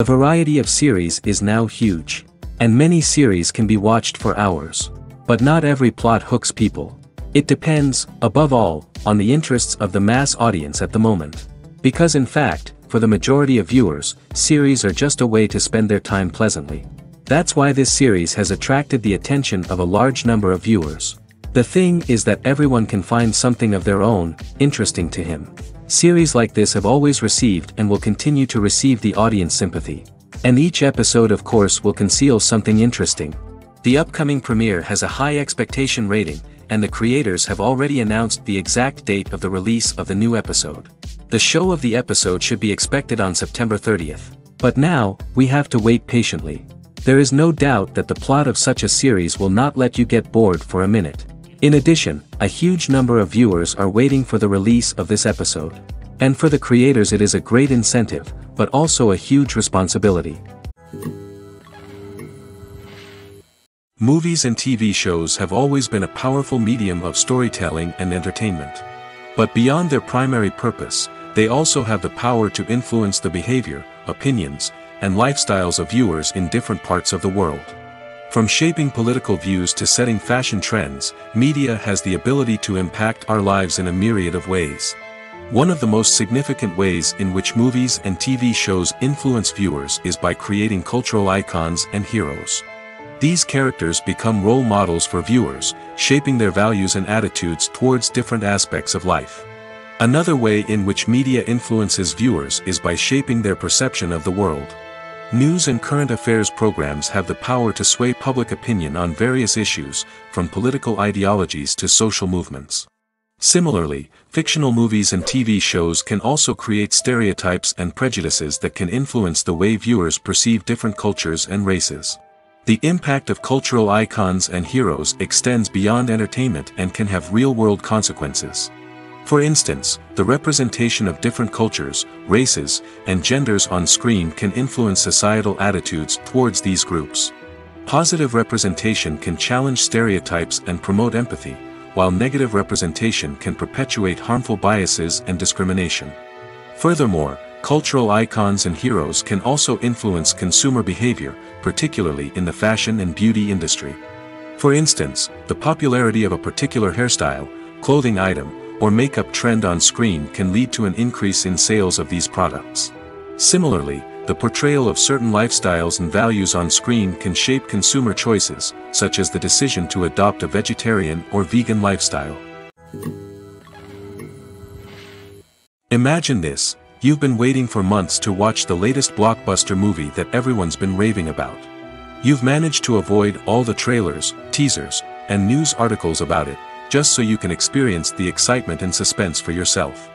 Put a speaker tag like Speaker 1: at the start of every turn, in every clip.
Speaker 1: The variety of series is now huge. And many series can be watched for hours. But not every plot hooks people. It depends, above all, on the interests of the mass audience at the moment. Because in fact, for the majority of viewers, series are just a way to spend their time pleasantly. That's why this series has attracted the attention of a large number of viewers. The thing is that everyone can find something of their own, interesting to him. Series like this have always received and will continue to receive the audience sympathy. And each episode of course will conceal something interesting. The upcoming premiere has a high expectation rating, and the creators have already announced the exact date of the release of the new episode. The show of the episode should be expected on September 30th. But now, we have to wait patiently. There is no doubt that the plot of such a series will not let you get bored for a minute. In addition, a huge number of viewers are waiting for the release of this episode. And for the creators it is a great incentive, but also a huge responsibility. Movies and TV shows have always been a powerful medium of storytelling and entertainment. But beyond their primary purpose, they also have the power to influence the behavior, opinions, and lifestyles of viewers in different parts of the world. From shaping political views to setting fashion trends, media has the ability to impact our lives in a myriad of ways. One of the most significant ways in which movies and TV shows influence viewers is by creating cultural icons and heroes. These characters become role models for viewers, shaping their values and attitudes towards different aspects of life. Another way in which media influences viewers is by shaping their perception of the world. News and current affairs programs have the power to sway public opinion on various issues, from political ideologies to social movements. Similarly, fictional movies and TV shows can also create stereotypes and prejudices that can influence the way viewers perceive different cultures and races. The impact of cultural icons and heroes extends beyond entertainment and can have real-world consequences. For instance, the representation of different cultures, races, and genders on screen can influence societal attitudes towards these groups. Positive representation can challenge stereotypes and promote empathy, while negative representation can perpetuate harmful biases and discrimination. Furthermore, cultural icons and heroes can also influence consumer behavior, particularly in the fashion and beauty industry. For instance, the popularity of a particular hairstyle, clothing item, or makeup trend on screen can lead to an increase in sales of these products. Similarly, the portrayal of certain lifestyles and values on screen can shape consumer choices, such as the decision to adopt a vegetarian or vegan lifestyle. Imagine this. You've been waiting for months to watch the latest blockbuster movie that everyone's been raving about. You've managed to avoid all the trailers, teasers, and news articles about it, just so you can experience the excitement and suspense for yourself.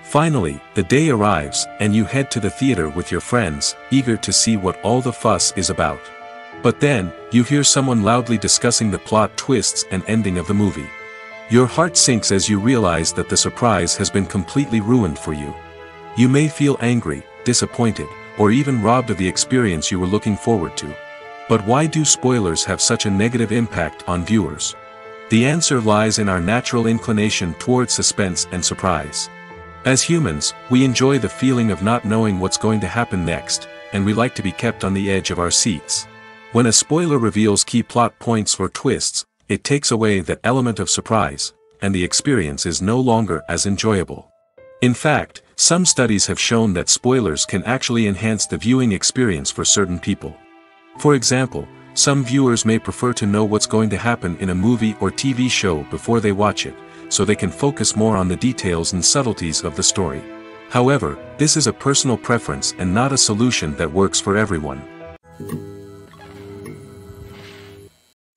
Speaker 1: Finally, the day arrives, and you head to the theater with your friends, eager to see what all the fuss is about. But then, you hear someone loudly discussing the plot twists and ending of the movie. Your heart sinks as you realize that the surprise has been completely ruined for you. You may feel angry, disappointed, or even robbed of the experience you were looking forward to. But why do spoilers have such a negative impact on viewers? The answer lies in our natural inclination towards suspense and surprise. As humans, we enjoy the feeling of not knowing what's going to happen next, and we like to be kept on the edge of our seats. When a spoiler reveals key plot points or twists, it takes away that element of surprise, and the experience is no longer as enjoyable. In fact, some studies have shown that spoilers can actually enhance the viewing experience for certain people. For example, some viewers may prefer to know what's going to happen in a movie or TV show before they watch it, so they can focus more on the details and subtleties of the story. However, this is a personal preference and not a solution that works for everyone.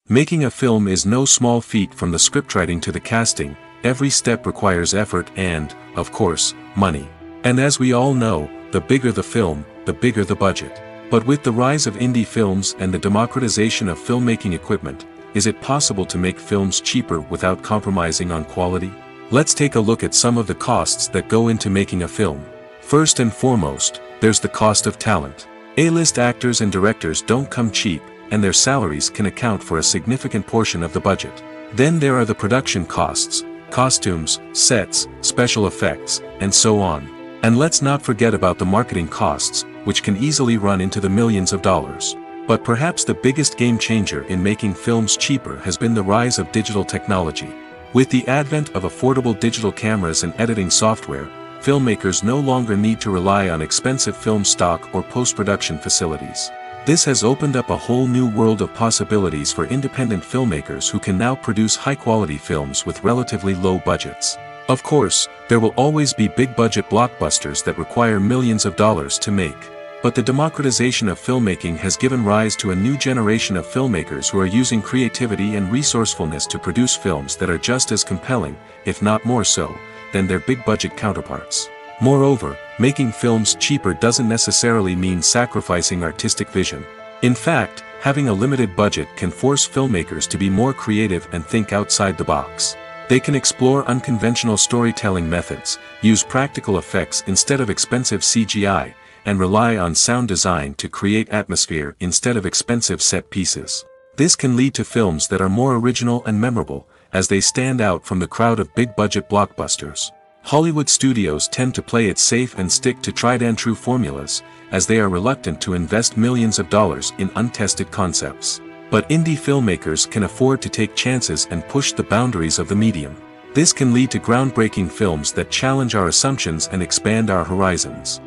Speaker 1: Making a film is no small feat. From the scriptwriting to the casting, every step requires effort and, of course, money. And as we all know, the bigger the film, the bigger the budget. But with the rise of indie films and the democratization of filmmaking equipment, is it possible to make films cheaper without compromising on quality? Let's take a look at some of the costs that go into making a film. First and foremost, there's the cost of talent. A-list actors and directors don't come cheap, and their salaries can account for a significant portion of the budget. Then there are the production costs, costumes, sets, special effects, and so on. And let's not forget about the marketing costs, which can easily run into the millions of dollars. But perhaps the biggest game changer in making films cheaper has been the rise of digital technology. With the advent of affordable digital cameras and editing software, filmmakers no longer need to rely on expensive film stock or post-production facilities. This has opened up a whole new world of possibilities for independent filmmakers who can now produce high-quality films with relatively low budgets. Of course, there will always be big-budget blockbusters that require millions of dollars to make. But the democratization of filmmaking has given rise to a new generation of filmmakers who are using creativity and resourcefulness to produce films that are just as compelling, if not more so, than their big-budget counterparts. Moreover, making films cheaper doesn't necessarily mean sacrificing artistic vision. In fact, having a limited budget can force filmmakers to be more creative and think outside the box. They can explore unconventional storytelling methods, use practical effects instead of expensive CGI, and rely on sound design to create atmosphere instead of expensive set pieces. This can lead to films that are more original and memorable, as they stand out from the crowd of big-budget blockbusters. Hollywood studios tend to play it safe and stick to tried-and-true formulas, as they are reluctant to invest millions of dollars in untested concepts. But indie filmmakers can afford to take chances and push the boundaries of the medium. This can lead to groundbreaking films that challenge our assumptions and expand our horizons.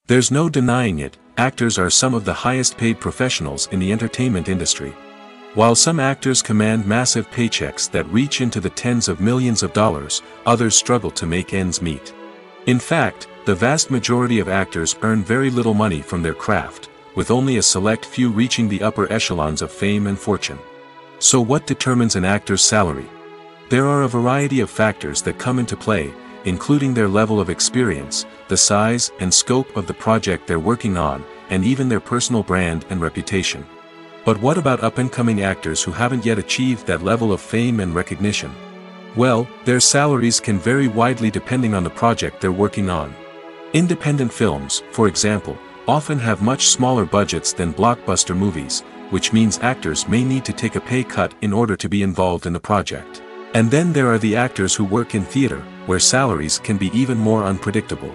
Speaker 1: There's no denying it, actors are some of the highest-paid professionals in the entertainment industry. While some actors command massive paychecks that reach into the tens of millions of dollars, others struggle to make ends meet. In fact, the vast majority of actors earn very little money from their craft, with only a select few reaching the upper echelons of fame and fortune. So what determines an actor's salary? There are a variety of factors that come into play, including their level of experience, the size and scope of the project they're working on, and even their personal brand and reputation. But what about up-and-coming actors who haven't yet achieved that level of fame and recognition? Well, their salaries can vary widely depending on the project they're working on. Independent films, for example, often have much smaller budgets than blockbuster movies, which means actors may need to take a pay cut in order to be involved in the project. And then there are the actors who work in theater, where salaries can be even more unpredictable.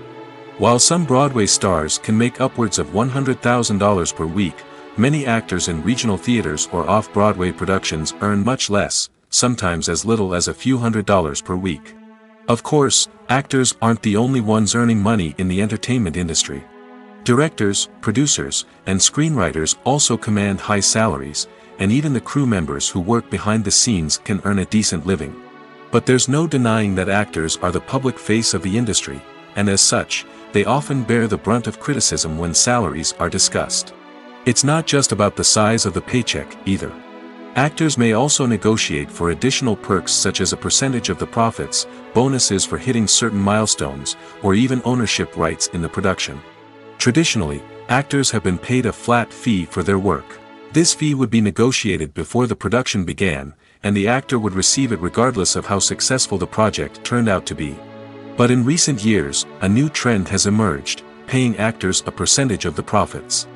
Speaker 1: While some Broadway stars can make upwards of $100,000 per week, many actors in regional theaters or off-Broadway productions earn much less, sometimes as little as a few $100s per week. Of course, actors aren't the only ones earning money in the entertainment industry. Directors, producers, and screenwriters also command high salaries, and even the crew members who work behind the scenes can earn a decent living. But there's no denying that actors are the public face of the industry, and as such, they often bear the brunt of criticism when salaries are discussed. It's not just about the size of the paycheck, either. Actors may also negotiate for additional perks such as a percentage of the profits, bonuses for hitting certain milestones, or even ownership rights in the production. Traditionally, actors have been paid a flat fee for their work. This fee would be negotiated before the production began, and the actor would receive it regardless of how successful the project turned out to be. But in recent years, a new trend has emerged, paying actors a percentage of the profits.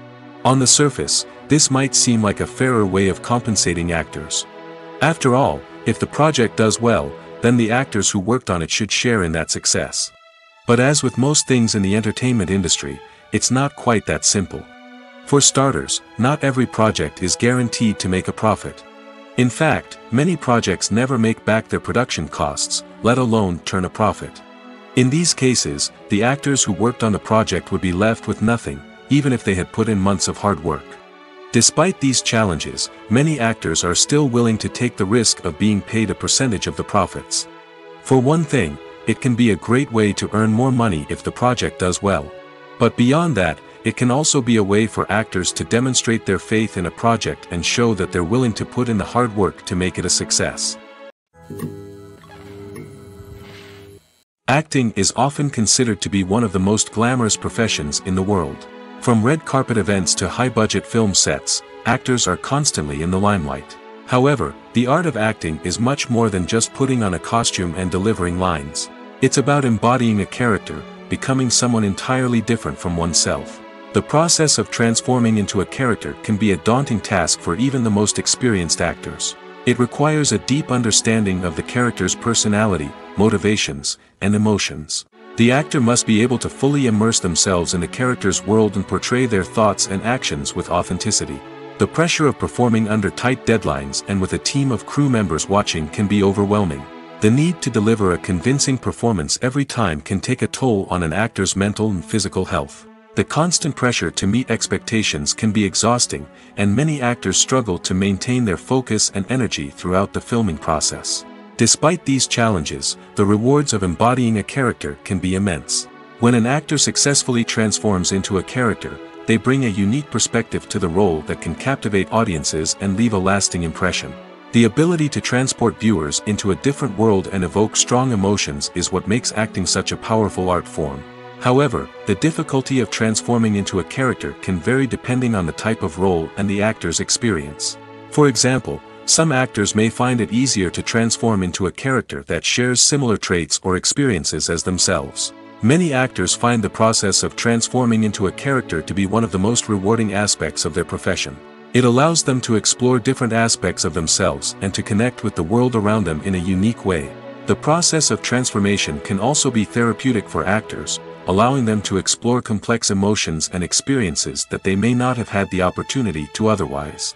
Speaker 1: On the surface, this might seem like a fairer way of compensating actors. After all, if the project does well, then the actors who worked on it should share in that success. But as with most things in the entertainment industry, it's not quite that simple. For starters, not every project is guaranteed to make a profit. In fact, many projects never make back their production costs, let alone turn a profit. In these cases, the actors who worked on the project would be left with nothing, even if they had put in months of hard work. Despite these challenges, many actors are still willing to take the risk of being paid a percentage of the profits. For one thing, it can be a great way to earn more money if the project does well. But beyond that, it can also be a way for actors to demonstrate their faith in a project and show that they're willing to put in the hard work to make it a success. Acting is often considered to be one of the most glamorous professions in the world. From red carpet events to high-budget film sets, actors are constantly in the limelight. However, the art of acting is much more than just putting on a costume and delivering lines. It's about embodying a character, becoming someone entirely different from oneself. The process of transforming into a character can be a daunting task for even the most experienced actors. It requires a deep understanding of the character's personality, motivations, and emotions. The actor must be able to fully immerse themselves in the character's world and portray their thoughts and actions with authenticity. The pressure of performing under tight deadlines and with a team of crew members watching can be overwhelming. The need to deliver a convincing performance every time can take a toll on an actor's mental and physical health. The constant pressure to meet expectations can be exhausting, and many actors struggle to maintain their focus and energy throughout the filming process. Despite these challenges, the rewards of embodying a character can be immense. When an actor successfully transforms into a character, they bring a unique perspective to the role that can captivate audiences and leave a lasting impression. The ability to transport viewers into a different world and evoke strong emotions is what makes acting such a powerful art form. However, the difficulty of transforming into a character can vary depending on the type of role and the actor's experience. For example, some actors may find it easier to transform into a character that shares similar traits or experiences as themselves. Many actors find the process of transforming into a character to be one of the most rewarding aspects of their profession. It allows them to explore different aspects of themselves and to connect with the world around them in a unique way. The process of transformation can also be therapeutic for actors, allowing them to explore complex emotions and experiences that they may not have had the opportunity to otherwise.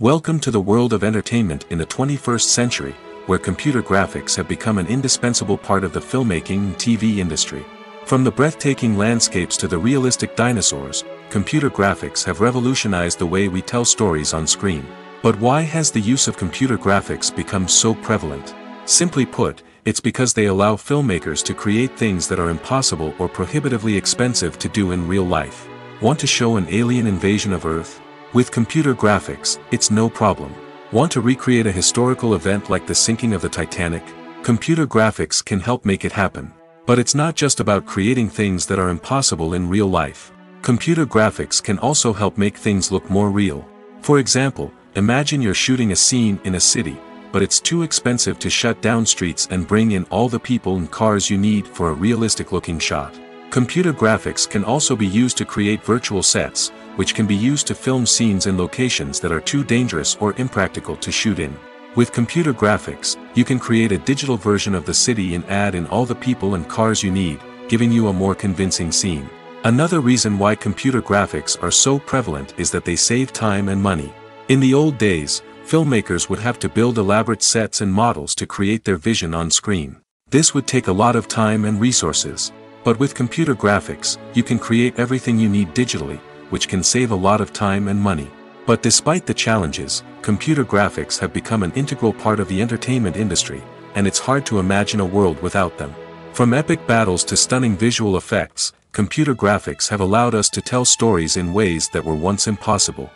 Speaker 1: Welcome to the world of entertainment in the 21st century, where computer graphics have become an indispensable part of the filmmaking and TV industry. From the breathtaking landscapes to the realistic dinosaurs, computer graphics have revolutionized the way we tell stories on screen. But why has the use of computer graphics become so prevalent? Simply put, it's because they allow filmmakers to create things that are impossible or prohibitively expensive to do in real life. Want to show an alien invasion of Earth? With computer graphics, it's no problem. Want to recreate a historical event like the sinking of the Titanic? Computer graphics can help make it happen. But it's not just about creating things that are impossible in real life. Computer graphics can also help make things look more real. For example, imagine you're shooting a scene in a city, but it's too expensive to shut down streets and bring in all the people and cars you need for a realistic-looking shot. Computer graphics can also be used to create virtual sets, which can be used to film scenes in locations that are too dangerous or impractical to shoot in. With computer graphics, you can create a digital version of the city and add in all the people and cars you need, giving you a more convincing scene. Another reason why computer graphics are so prevalent is that they save time and money. In the old days, filmmakers would have to build elaborate sets and models to create their vision on screen. This would take a lot of time and resources. But with computer graphics, you can create everything you need digitally, which can save a lot of time and money. But despite the challenges, computer graphics have become an integral part of the entertainment industry, and it's hard to imagine a world without them. From epic battles to stunning visual effects, computer graphics have allowed us to tell stories in ways that were once impossible.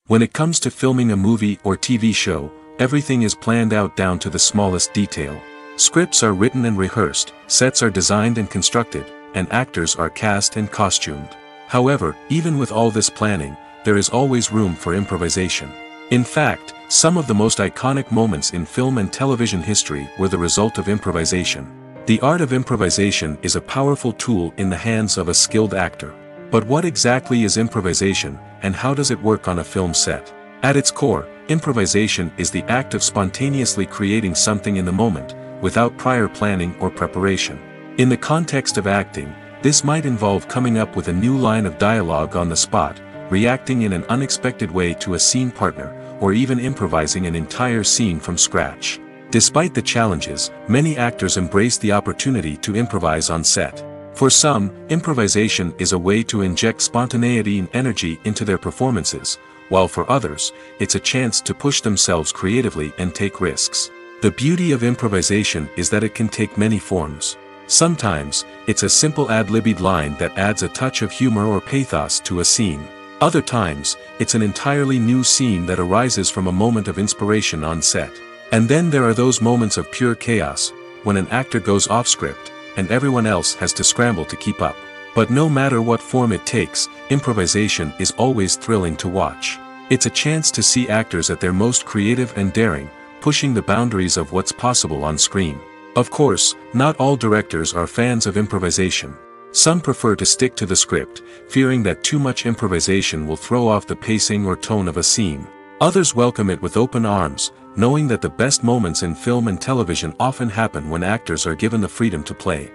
Speaker 1: When it comes to filming a movie or TV show, everything is planned out down to the smallest detail. Scripts are written and rehearsed, sets are designed and constructed, and actors are cast and costumed. However, even with all this planning, there is always room for improvisation. In fact, some of the most iconic moments in film and television history were the result of improvisation. The art of improvisation is a powerful tool in the hands of a skilled actor. But what exactly is improvisation, and how does it work on a film set? At its core, improvisation is the act of spontaneously creating something in the moment, without prior planning or preparation. In the context of acting, this might involve coming up with a new line of dialogue on the spot, reacting in an unexpected way to a scene partner, or even improvising an entire scene from scratch. Despite the challenges, many actors embrace the opportunity to improvise on set. For some, improvisation is a way to inject spontaneity and energy into their performances, while for others, it's a chance to push themselves creatively and take risks. The beauty of improvisation is that it can take many forms. Sometimes, it's a simple ad-libbed line that adds a touch of humor or pathos to a scene. Other times, it's an entirely new scene that arises from a moment of inspiration on set. And then there are those moments of pure chaos, when an actor goes off script, and everyone else has to scramble to keep up. But no matter what form it takes, improvisation is always thrilling to watch. It's a chance to see actors at their most creative and daring, pushing the boundaries of what's possible on screen. Of course, not all directors are fans of improvisation. Some prefer to stick to the script, fearing that too much improvisation will throw off the pacing or tone of a scene. Others welcome it with open arms, knowing that the best moments in film and television often happen when actors are given the freedom to play.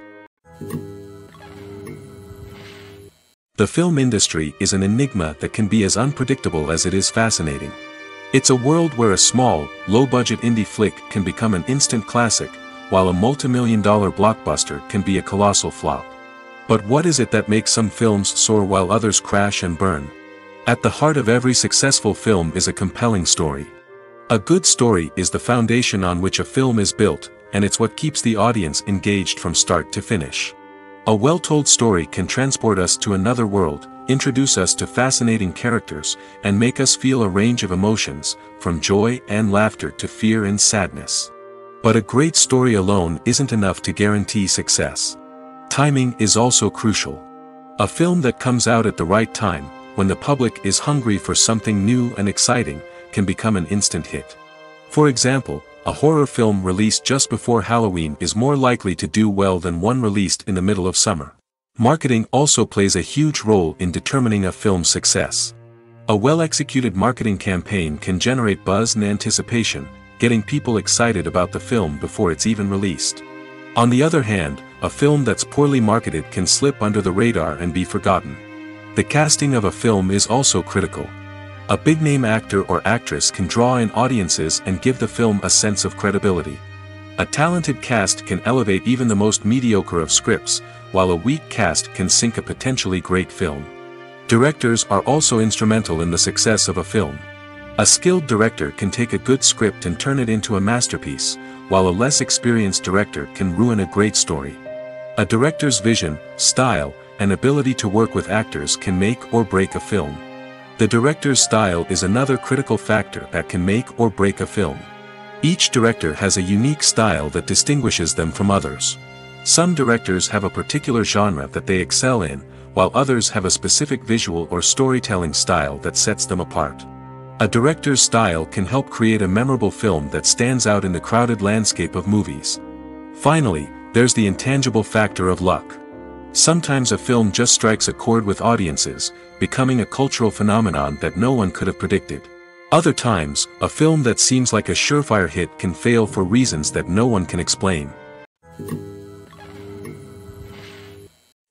Speaker 1: The film industry is an enigma that can be as unpredictable as it is fascinating. It's a world where a small, low-budget indie flick can become an instant classic, while a multi-million-dollar blockbuster can be a colossal flop. But what is it that makes some films soar while others crash and burn? At the heart of every successful film is a compelling story. A good story is the foundation on which a film is built, and it's what keeps the audience engaged from start to finish. A well-told story can transport us to another world, introduce us to fascinating characters, and make us feel a range of emotions, from joy and laughter to fear and sadness. But a great story alone isn't enough to guarantee success. Timing is also crucial. A film that comes out at the right time, when the public is hungry for something new and exciting, can become an instant hit. For example, a horror film released just before Halloween is more likely to do well than one released in the middle of summer. Marketing also plays a huge role in determining a film's success. A well-executed marketing campaign can generate buzz and anticipation, getting people excited about the film before it's even released. On the other hand, a film that's poorly marketed can slip under the radar and be forgotten. The casting of a film is also critical. A big-name actor or actress can draw in audiences and give the film a sense of credibility. A talented cast can elevate even the most mediocre of scripts, while a weak cast can sink a potentially great film. Directors are also instrumental in the success of a film. A skilled director can take a good script and turn it into a masterpiece, while a less experienced director can ruin a great story. A director's vision, style, and ability to work with actors can make or break a film. The director's style is another critical factor that can make or break a film. Each director has a unique style that distinguishes them from others. Some directors have a particular genre that they excel in, while others have a specific visual or storytelling style that sets them apart. A director's style can help create a memorable film that stands out in the crowded landscape of movies. Finally, there's the intangible factor of luck. Sometimes a film just strikes a chord with audiences, becoming a cultural phenomenon that no one could have predicted. Other times, a film that seems like a surefire hit can fail for reasons that no one can explain.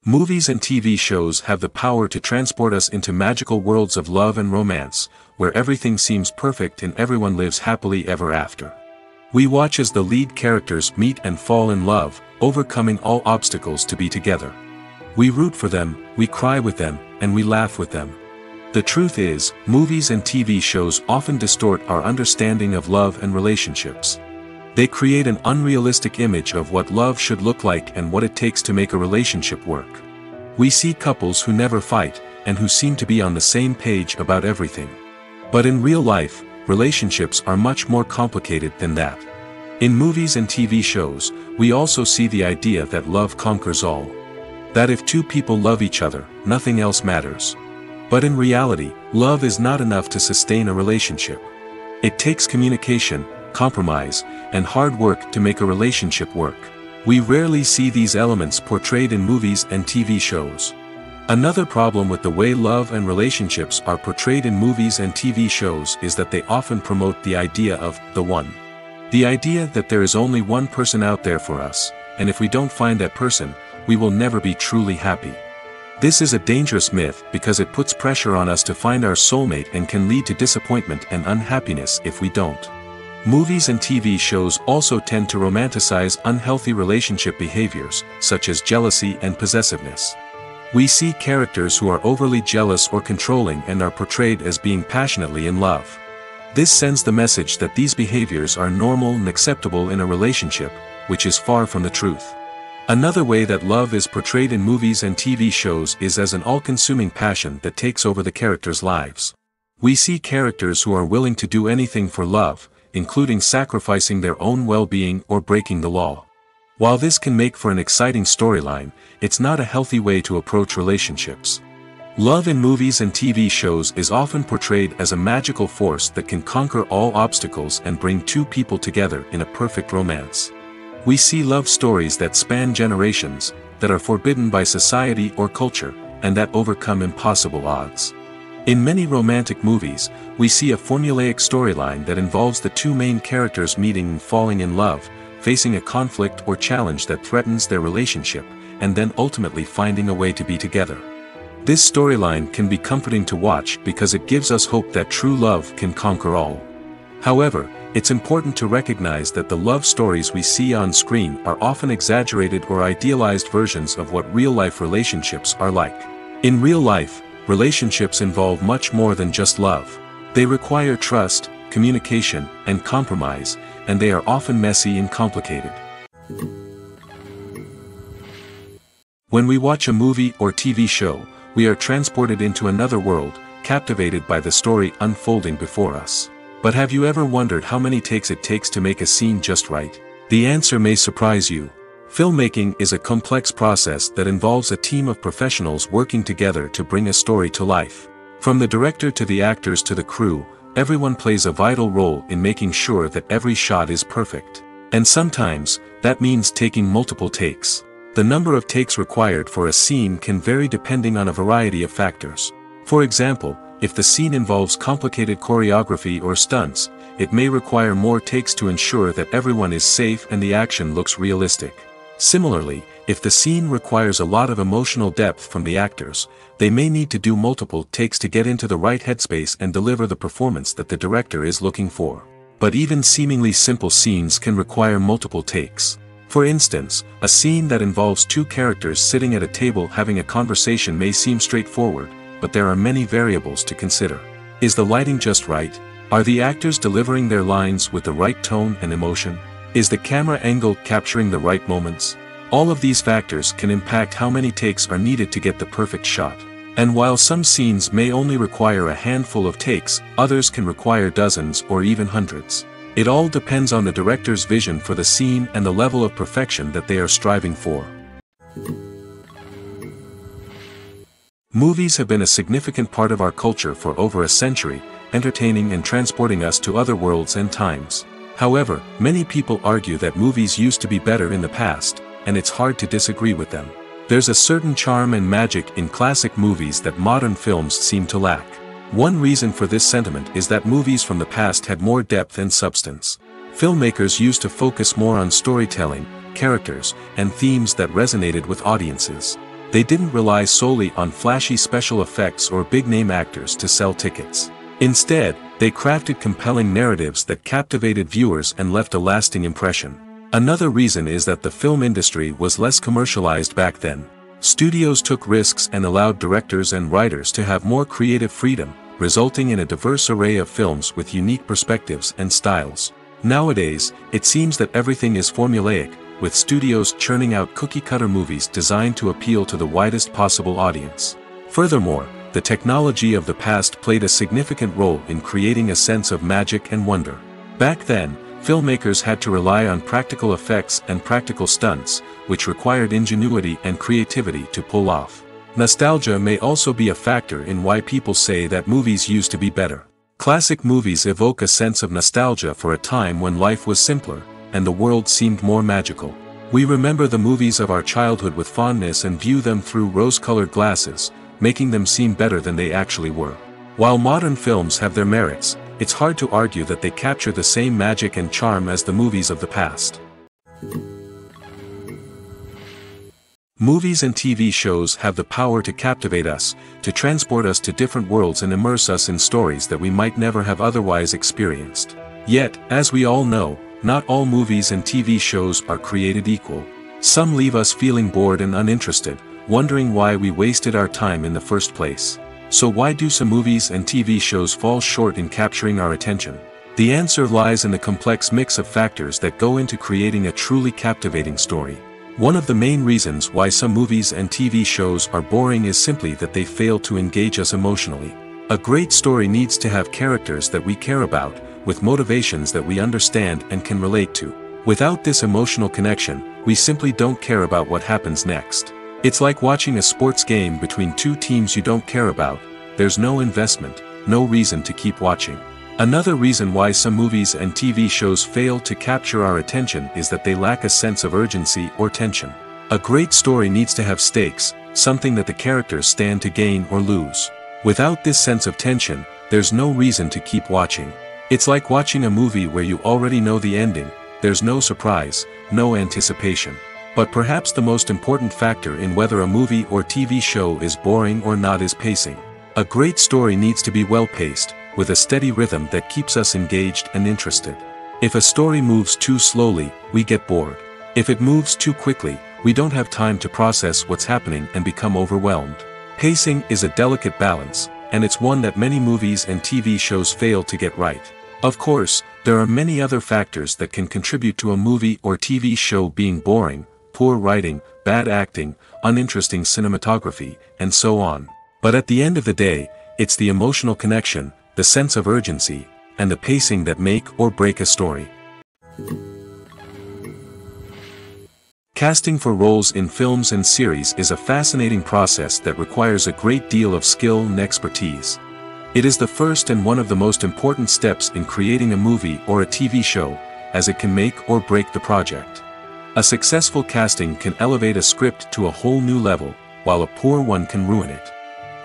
Speaker 1: Movies and TV shows have the power to transport us into magical worlds of love and romance, where everything seems perfect and everyone lives happily ever after. We watch as the lead characters meet and fall in love, overcoming all obstacles to be together. We root for them, we cry with them, and we laugh with them. The truth is, movies and TV shows often distort our understanding of love and relationships. They create an unrealistic image of what love should look like and what it takes to make a relationship work. We see couples who never fight, and who seem to be on the same page about everything. But in real life, relationships are much more complicated than that. In movies and TV shows, we also see the idea that love conquers all. That if two people love each other, nothing else matters. But in reality, love is not enough to sustain a relationship. It takes communication, compromise, and hard work to make a relationship work. We rarely see these elements portrayed in movies and TV shows. Another problem with the way love and relationships are portrayed in movies and TV shows is that they often promote the idea of the one. The idea that there is only one person out there for us, and if we don't find that person, we will never be truly happy. This is a dangerous myth because it puts pressure on us to find our soulmate and can lead to disappointment and unhappiness if we don't. Movies and TV shows also tend to romanticize unhealthy relationship behaviors, such as jealousy and possessiveness. We see characters who are overly jealous or controlling and are portrayed as being passionately in love. This sends the message that these behaviors are normal and acceptable in a relationship, which is far from the truth. Another way that love is portrayed in movies and TV shows is as an all-consuming passion that takes over the characters' lives. We see characters who are willing to do anything for love, including sacrificing their own well-being or breaking the law. While this can make for an exciting storyline, it's not a healthy way to approach relationships. Love in movies and TV shows is often portrayed as a magical force that can conquer all obstacles and bring two people together in a perfect romance. We see love stories that span generations, that are forbidden by society or culture, and that overcome impossible odds. In many romantic movies, we see a formulaic storyline that involves the two main characters meeting and falling in love, facing a conflict or challenge that threatens their relationship, and then ultimately finding a way to be together. This storyline can be comforting to watch because it gives us hope that true love can conquer all. However, it's important to recognize that the love stories we see on screen are often exaggerated or idealized versions of what real-life relationships are like. In real life, relationships involve much more than just love. They require trust, communication, and compromise, and they are often messy and complicated. When we watch a movie or TV show, we are transported into another world, captivated by the story unfolding before us. But have you ever wondered how many takes it takes to make a scene just right? The answer may surprise you. Filmmaking is a complex process that involves a team of professionals working together to bring a story to life. From the director to the actors to the crew, everyone plays a vital role in making sure that every shot is perfect. And sometimes, that means taking multiple takes. The number of takes required for a scene can vary depending on a variety of factors. For example, if the scene involves complicated choreography or stunts, it may require more takes to ensure that everyone is safe and the action looks realistic. Similarly, if the scene requires a lot of emotional depth from the actors, they may need to do multiple takes to get into the right headspace and deliver the performance that the director is looking for. But even seemingly simple scenes can require multiple takes. For instance, a scene that involves two characters sitting at a table having a conversation may seem straightforward, but there are many variables to consider. Is the lighting just right? Are the actors delivering their lines with the right tone and emotion? Is the camera angle capturing the right moments? All of these factors can impact how many takes are needed to get the perfect shot. And while some scenes may only require a handful of takes, others can require dozens or even hundreds. It all depends on the director's vision for the scene and the level of perfection that they are striving for. Movies have been a significant part of our culture for over a century, entertaining and transporting us to other worlds and times. However, many people argue that movies used to be better in the past, and it's hard to disagree with them. There's a certain charm and magic in classic movies that modern films seem to lack. One reason for this sentiment is that movies from the past had more depth and substance. Filmmakers used to focus more on storytelling, characters, and themes that resonated with audiences. They didn't rely solely on flashy special effects or big-name actors to sell tickets. Instead, they crafted compelling narratives that captivated viewers and left a lasting impression. Another reason is that the film industry was less commercialized back then. Studios took risks and allowed directors and writers to have more creative freedom, resulting in a diverse array of films with unique perspectives and styles. Nowadays, it seems that everything is formulaic, with studios churning out cookie-cutter movies designed to appeal to the widest possible audience. Furthermore, the technology of the past played a significant role in creating a sense of magic and wonder. Back then, filmmakers had to rely on practical effects and practical stunts, which required ingenuity and creativity to pull off. Nostalgia may also be a factor in why people say that movies used to be better. Classic movies evoke a sense of nostalgia for a time when life was simpler, and the world seemed more magical. We remember the movies of our childhood with fondness and view them through rose-colored glasses, making them seem better than they actually were. While modern films have their merits, it's hard to argue that they capture the same magic and charm as the movies of the past. Movies and TV shows have the power to captivate us, to transport us to different worlds and immerse us in stories that we might never have otherwise experienced. Yet, as we all know, not all movies and TV shows are created equal. Some leave us feeling bored and uninterested, wondering why we wasted our time in the first place. So why do some movies and TV shows fall short in capturing our attention? The answer lies in the complex mix of factors that go into creating a truly captivating story. One of the main reasons why some movies and TV shows are boring is simply that they fail to engage us emotionally. A great story needs to have characters that we care about, with motivations that we understand and can relate to. Without this emotional connection, we simply don't care about what happens next. It's like watching a sports game between two teams you don't care about. There's no investment, no reason to keep watching. Another reason why some movies and TV shows fail to capture our attention is that they lack a sense of urgency or tension. A great story needs to have stakes, something that the characters stand to gain or lose. Without this sense of tension, there's no reason to keep watching. It's like watching a movie where you already know the ending, there's no surprise, no anticipation. But perhaps the most important factor in whether a movie or TV show is boring or not is pacing. A great story needs to be well-paced, with a steady rhythm that keeps us engaged and interested. If a story moves too slowly, we get bored. If it moves too quickly, we don't have time to process what's happening and become overwhelmed. Pacing is a delicate balance, and it's one that many movies and TV shows fail to get right. Of course, there are many other factors that can contribute to a movie or TV show being boring: poor writing, bad acting, uninteresting cinematography, and so on. But at the end of the day, it's the emotional connection, the sense of urgency, and the pacing that make or break a story. Casting for roles in films and series is a fascinating process that requires a great deal of skill and expertise. It is the first and one of the most important steps in creating a movie or a TV show, as it can make or break the project. A successful casting can elevate a script to a whole new level, while a poor one can ruin it.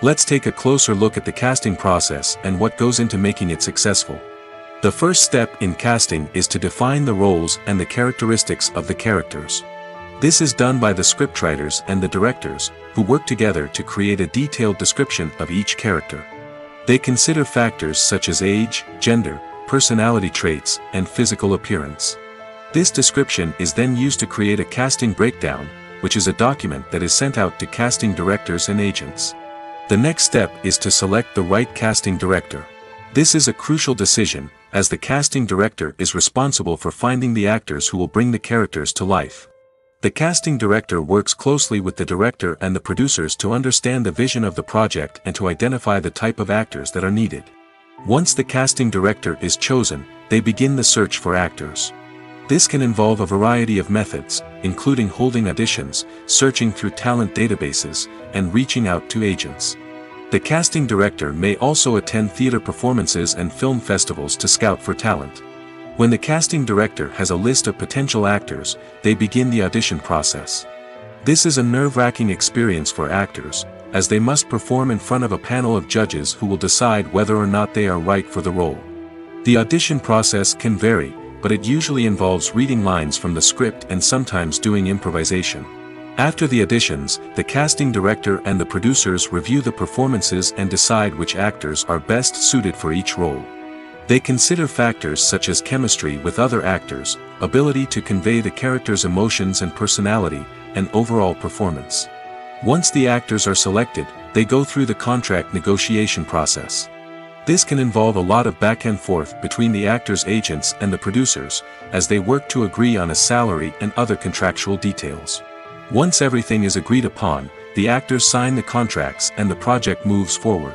Speaker 1: Let's take a closer look at the casting process and what goes into making it successful. The first step in casting is to define the roles and the characteristics of the characters. This is done by the scriptwriters and the directors, who work together to create a detailed description of each character. They consider factors such as age, gender, personality traits, and physical appearance. This description is then used to create a casting breakdown, which is a document that is sent out to casting directors and agents. The next step is to select the right casting director. This is a crucial decision, as the casting director is responsible for finding the actors who will bring the characters to life. The casting director works closely with the director and the producers to understand the vision of the project and to identify the type of actors that are needed. Once the casting director is chosen, they begin the search for actors. This can involve a variety of methods, including holding auditions, searching through talent databases, and reaching out to agents. The casting director may also attend theater performances and film festivals to scout for talent. When the casting director has a list of potential actors, they begin the audition process. This is a nerve-wracking experience for actors, as they must perform in front of a panel of judges who will decide whether or not they are right for the role. The audition process can vary, but it usually involves reading lines from the script and sometimes doing improvisation. After the auditions, the casting director and the producers review the performances and decide which actors are best suited for each role. They consider factors such as chemistry with other actors, ability to convey the character's emotions and personality, and overall performance. Once the actors are selected, they go through the contract negotiation process. This can involve a lot of back and forth between the actors' agents and the producers, as they work to agree on a salary and other contractual details. Once everything is agreed upon, the actors sign the contracts and the project moves forward.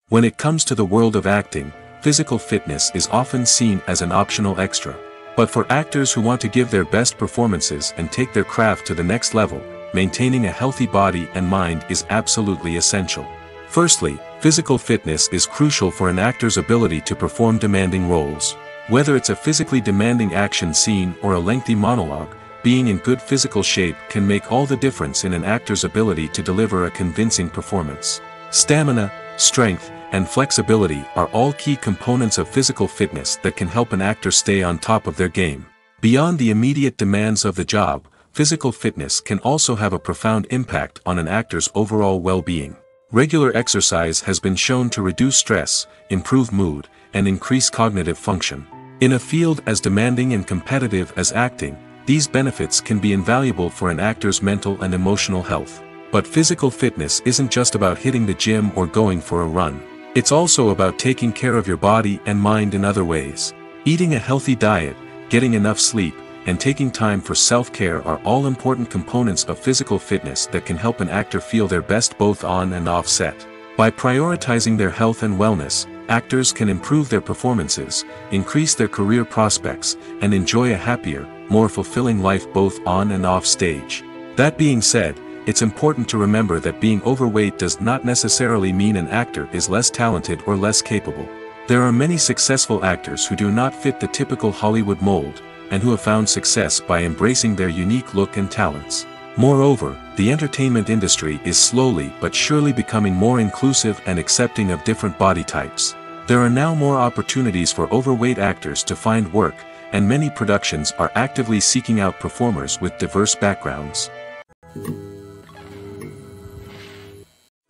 Speaker 1: When it comes to the world of acting, physical fitness is often seen as an optional extra. But for actors who want to give their best performances and take their craft to the next level, maintaining a healthy body and mind is absolutely essential. Firstly, physical fitness is crucial for an actor's ability to perform demanding roles. Whether it's a physically demanding action scene or a lengthy monologue, being in good physical shape can make all the difference in an actor's ability to deliver a convincing performance. Stamina, strength, and flexibility are all key components of physical fitness that can help an actor stay on top of their game. Beyond the immediate demands of the job, physical fitness can also have a profound impact on an actor's overall well-being. Regular exercise has been shown to reduce stress, improve mood, and increase cognitive function. In a field as demanding and competitive as acting, these benefits can be invaluable for an actor's mental and emotional health. But physical fitness isn't just about hitting the gym or going for a run. It's also about taking care of your body and mind in other ways. Eating a healthy diet, getting enough sleep, and taking time for self-care are all important components of physical fitness that can help an actor feel their best both on and off set. By prioritizing their health and wellness, actors can improve their performances, increase their career prospects, and enjoy a happier, more fulfilling life both on and off stage. That being said, it's important to remember that being overweight does not necessarily mean an actor is less talented or less capable. There are many successful actors who do not fit the typical Hollywood mold, and who have found success by embracing their unique look and talents. Moreover, the entertainment industry is slowly but surely becoming more inclusive and accepting of different body types. There are now more opportunities for overweight actors to find work, and many productions are actively seeking out performers with diverse backgrounds.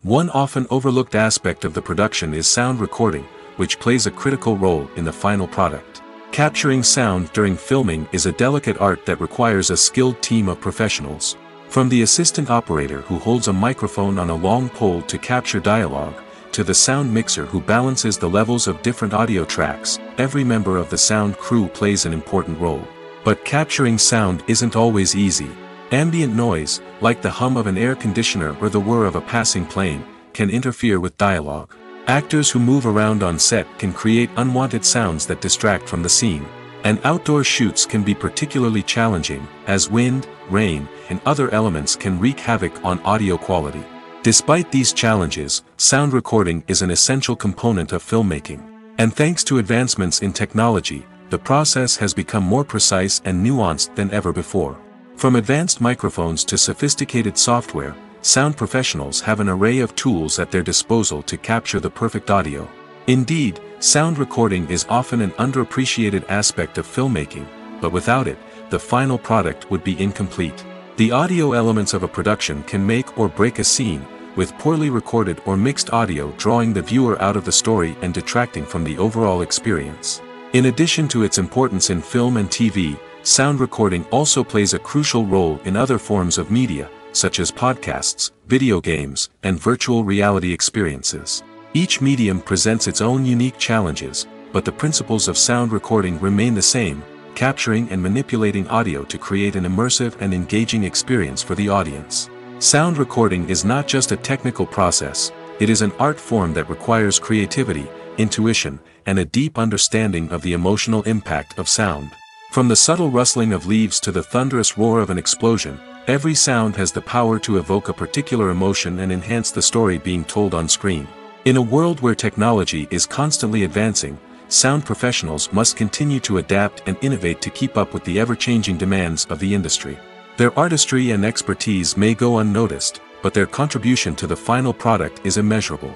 Speaker 1: One often overlooked aspect of the production is sound recording, which plays a critical role in the final product. Capturing sound during filming is a delicate art that requires a skilled team of professionals. From the assistant operator who holds a microphone on a long pole to capture dialogue, to the sound mixer who balances the levels of different audio tracks, every member of the sound crew plays an important role. But capturing sound isn't always easy. Ambient noise, like the hum of an air conditioner or the whir of a passing plane, can interfere with dialogue. Actors who move around on set can create unwanted sounds that distract from the scene. And outdoor shoots can be particularly challenging, as wind, rain, and other elements can wreak havoc on audio quality. Despite these challenges, sound recording is an essential component of filmmaking. And thanks to advancements in technology, the process has become more precise and nuanced than ever before. From advanced microphones to sophisticated software, sound professionals have an array of tools at their disposal to capture the perfect audio. Indeed, sound recording is often an underappreciated aspect of filmmaking, but without it, the final product would be incomplete. The audio elements of a production can make or break a scene, with poorly recorded or mixed audio drawing the viewer out of the story and detracting from the overall experience. In addition to its importance in film and TV, sound recording also plays a crucial role in other forms of media, such as podcasts, video games, and virtual reality experiences. Each medium presents its own unique challenges, but the principles of sound recording remain the same, capturing and manipulating audio to create an immersive and engaging experience for the audience. Sound recording is not just a technical process, it is an art form that requires creativity, intuition, and a deep understanding of the emotional impact of sound. From the subtle rustling of leaves to the thunderous roar of an explosion, every sound has the power to evoke a particular emotion and enhance the story being told on screen. In a world where technology is constantly advancing, sound professionals must continue to adapt and innovate to keep up with the ever-changing demands of the industry. Their artistry and expertise may go unnoticed, but their contribution to the final product is immeasurable.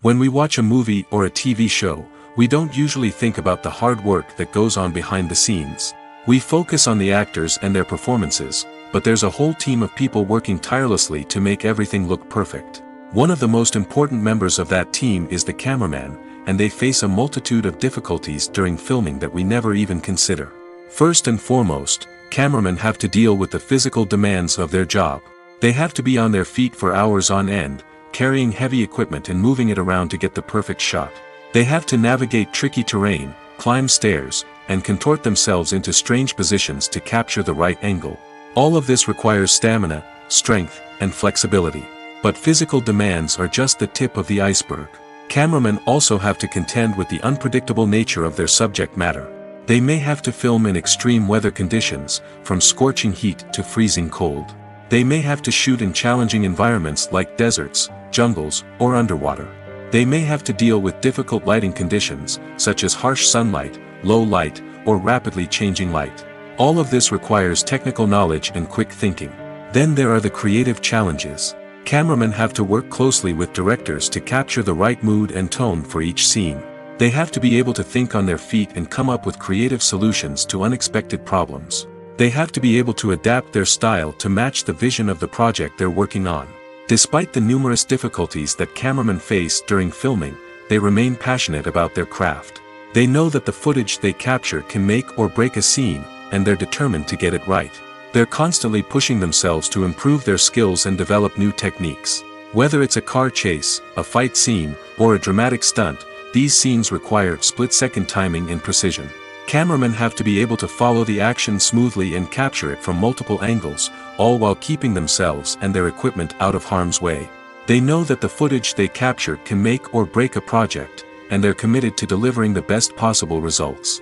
Speaker 1: When we watch a movie or a TV show, we don't usually think about the hard work that goes on behind the scenes. We focus on the actors and their performances, but there's a whole team of people working tirelessly to make everything look perfect. One of the most important members of that team is the cameraman, and they face a multitude of difficulties during filming that we never even consider. First and foremost, cameramen have to deal with the physical demands of their job. They have to be on their feet for hours on end, carrying heavy equipment and moving it around to get the perfect shot. They have to navigate tricky terrain, climb stairs, and contort themselves into strange positions to capture the right angle. All of this requires stamina, strength, and flexibility. But physical demands are just the tip of the iceberg. Cameramen also have to contend with the unpredictable nature of their subject matter. They may have to film in extreme weather conditions, from scorching heat to freezing cold. They may have to shoot in challenging environments like deserts, jungles, or underwater. They may have to deal with difficult lighting conditions, such as harsh sunlight, low light, or rapidly changing light. All of this requires technical knowledge and quick thinking. Then there are the creative challenges. Cameramen have to work closely with directors to capture the right mood and tone for each scene. They have to be able to think on their feet and come up with creative solutions to unexpected problems. They have to be able to adapt their style to match the vision of the project they're working on. Despite the numerous difficulties that cameramen face during filming, they remain passionate about their craft. They know that the footage they capture can make or break a scene, and they're determined to get it right. They're constantly pushing themselves to improve their skills and develop new techniques. Whether it's a car chase, a fight scene, or a dramatic stunt, these scenes require split-second timing and precision. Cameramen have to be able to follow the action smoothly and capture it from multiple angles, all while keeping themselves and their equipment out of harm's way. They know that the footage they capture can make or break a project, and they're committed to delivering the best possible results.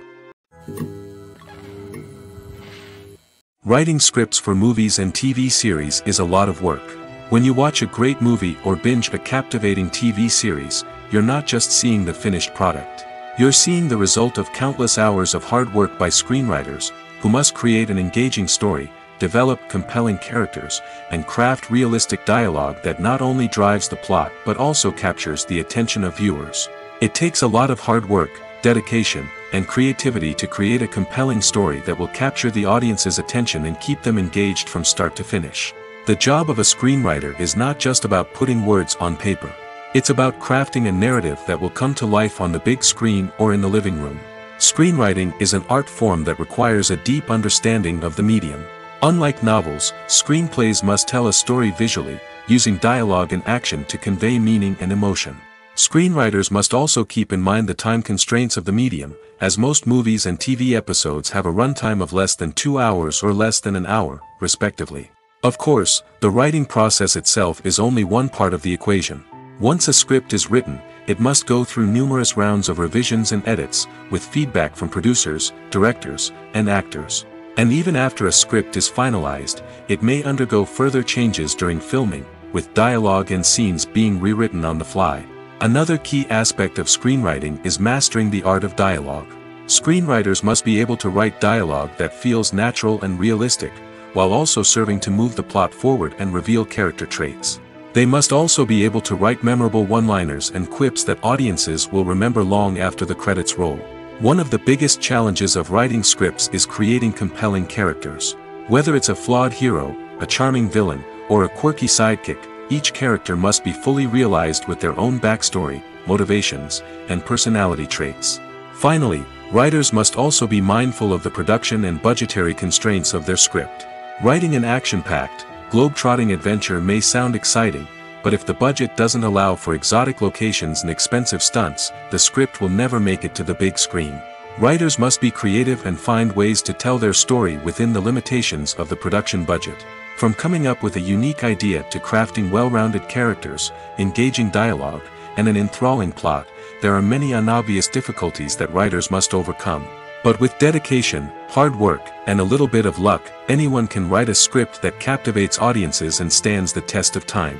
Speaker 1: Writing scripts for movies and TV series is a lot of work. When you watch a great movie or binge a captivating TV series, you're not just seeing the finished product. You're seeing the result of countless hours of hard work by screenwriters, who must create an engaging story, develop compelling characters, and craft realistic dialogue that not only drives the plot but also captures the attention of viewers. It takes a lot of hard work, dedication, and creativity to create a compelling story that will capture the audience's attention and keep them engaged from start to finish. The job of a screenwriter is not just about putting words on paper. It's about crafting a narrative that will come to life on the big screen or in the living room. Screenwriting is an art form that requires a deep understanding of the medium. Unlike novels, screenplays must tell a story visually, using dialogue and action to convey meaning and emotion. Screenwriters must also keep in mind the time constraints of the medium, as most movies and TV episodes have a runtime of less than 2 hours or less than an hour, respectively. Of course, the writing process itself is only one part of the equation. Once a script is written, it must go through numerous rounds of revisions and edits, with feedback from producers, directors, and actors. And even after a script is finalized, it may undergo further changes during filming, with dialogue and scenes being rewritten on the fly. Another key aspect of screenwriting is mastering the art of dialogue. Screenwriters must be able to write dialogue that feels natural and realistic, while also serving to move the plot forward and reveal character traits. They must also be able to write memorable one-liners and quips that audiences will remember long after the credits roll. One of the biggest challenges of writing scripts is creating compelling characters. Whether it's a flawed hero, a charming villain, or a quirky sidekick, each character must be fully realized with their own backstory, motivations, and personality traits. Finally, writers must also be mindful of the production and budgetary constraints of their script. Writing an action-packed, globe-trotting adventure may sound exciting, but if the budget doesn't allow for exotic locations and expensive stunts, the script will never make it to the big screen. Writers must be creative and find ways to tell their story within the limitations of the production budget. From coming up with a unique idea to crafting well-rounded characters, engaging dialogue, and an enthralling plot, there are many unobvious difficulties that writers must overcome. But with dedication, hard work, and a little bit of luck, anyone can write a script that captivates audiences and stands the test of time.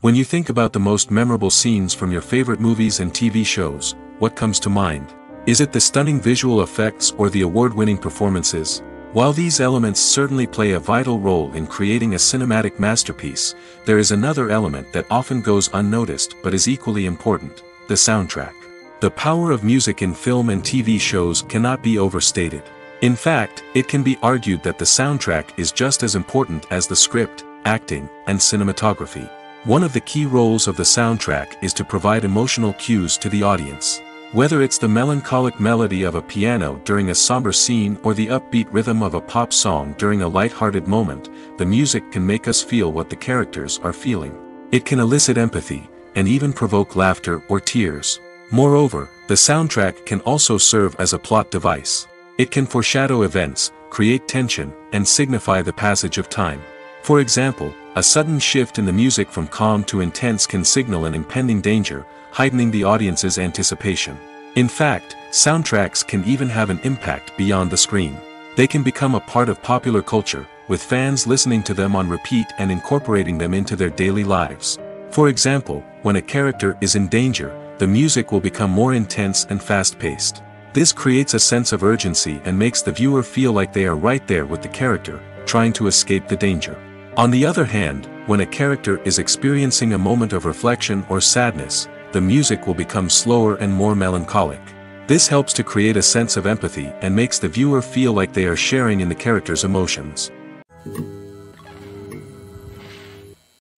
Speaker 1: When you think about the most memorable scenes from your favorite movies and TV shows, what comes to mind? Is it the stunning visual effects or the award-winning performances? While these elements certainly play a vital role in creating a cinematic masterpiece, there is another element that often goes unnoticed but is equally important: the soundtrack. The power of music in film and TV shows cannot be overstated. In fact, it can be argued that the soundtrack is just as important as the script, acting, and cinematography. One of the key roles of the soundtrack is to provide emotional cues to the audience. Whether it's the melancholic melody of a piano during a somber scene or the upbeat rhythm of a pop song during a light-hearted moment, the music can make us feel what the characters are feeling. It can elicit empathy, and even provoke laughter or tears. Moreover, the soundtrack can also serve as a plot device. It can foreshadow events, create tension, and signify the passage of time. For example, a sudden shift in the music from calm to intense can signal an impending danger, heightening the audience's anticipation. In fact, soundtracks can even have an impact beyond the screen. They can become a part of popular culture, with fans listening to them on repeat and incorporating them into their daily lives. For example, when a character is in danger, the music will become more intense and fast-paced. This creates a sense of urgency and makes the viewer feel like they are right there with the character, trying to escape the danger. On the other hand, when a character is experiencing a moment of reflection or sadness, the music will become slower and more melancholic. This helps to create a sense of empathy and makes the viewer feel like they are sharing in the character's emotions.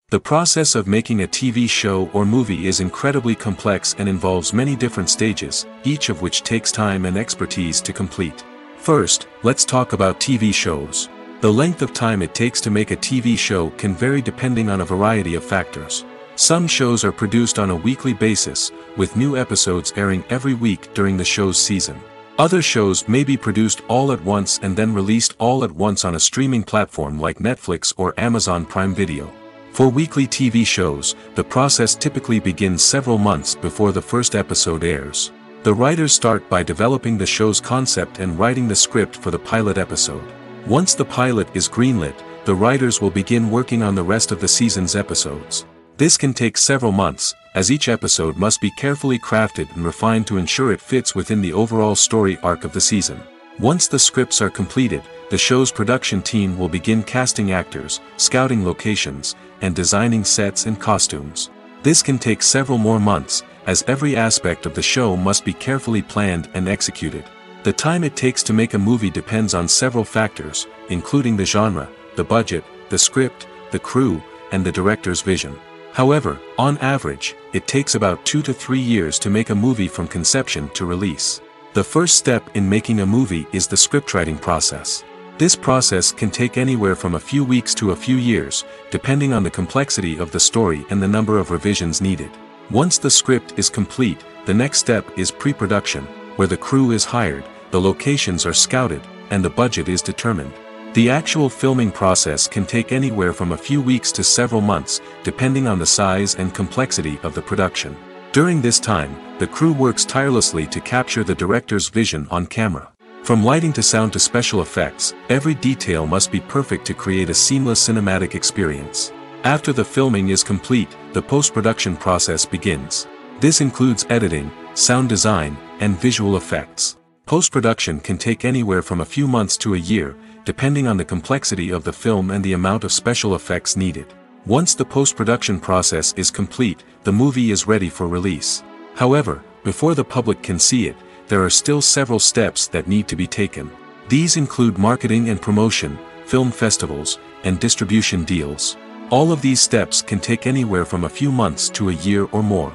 Speaker 1: The process of making a TV show or movie is incredibly complex and involves many different stages, each of which takes time and expertise to complete. First, let's talk about TV shows. The length of time it takes to make a TV show can vary depending on a variety of factors. Some shows are produced on a weekly basis, with new episodes airing every week during the show's season. Other shows may be produced all at once and then released all at once on a streaming platform like Netflix or Amazon Prime Video. For weekly TV shows, the process typically begins several months before the first episode airs. The writers start by developing the show's concept and writing the script for the pilot episode. Once the pilot is greenlit, the writers will begin working on the rest of the season's episodes. This can take several months, as each episode must be carefully crafted and refined to ensure it fits within the overall story arc of the season. Once the scripts are completed, the show's production team will begin casting actors, scouting locations, and designing sets and costumes. This can take several more months, as every aspect of the show must be carefully planned and executed. The time it takes to make a movie depends on several factors, including the genre, the budget, the script, the crew, and the director's vision. However, on average, it takes about 2 to 3 years to make a movie from conception to release. The first step in making a movie is the scriptwriting process. This process can take anywhere from a few weeks to a few years, depending on the complexity of the story and the number of revisions needed. Once the script is complete, the next step is pre-production, where the crew is hired, the locations are scouted, and the budget is determined. The actual filming process can take anywhere from a few weeks to several months, depending on the size and complexity of the production. During this time, the crew works tirelessly to capture the director's vision on camera. From lighting to sound to special effects, every detail must be perfect to create a seamless cinematic experience. After the filming is complete, the post-production process begins. This includes editing, sound design, and visual effects. Post-production can take anywhere from a few months to a year, depending on the complexity of the film and the amount of special effects needed. Once the post-production process is complete, the movie is ready for release. However, before the public can see it, there are still several steps that need to be taken. These include marketing and promotion, film festivals, and distribution deals. All of these steps can take anywhere from a few months to a year or more.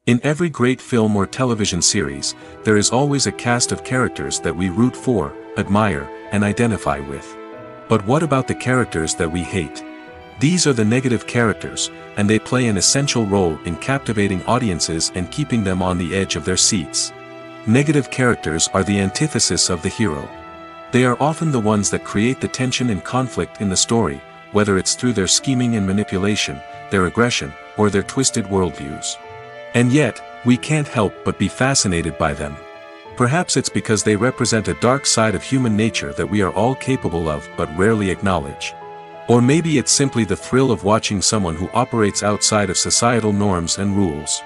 Speaker 1: In every great film or television series, there is always a cast of characters that we root for, admire, and identify with. But what about the characters that we hate? These are the negative characters, and they play an essential role in captivating audiences and keeping them on the edge of their seats. Negative characters are the antithesis of the hero. They are often the ones that create the tension and conflict in the story, whether it's through their scheming and manipulation, their aggression, or their twisted worldviews. And yet, we can't help but be fascinated by them. Perhaps it's because they represent a dark side of human nature that we are all capable of but rarely acknowledge. Or maybe it's simply the thrill of watching someone who operates outside of societal norms and rules.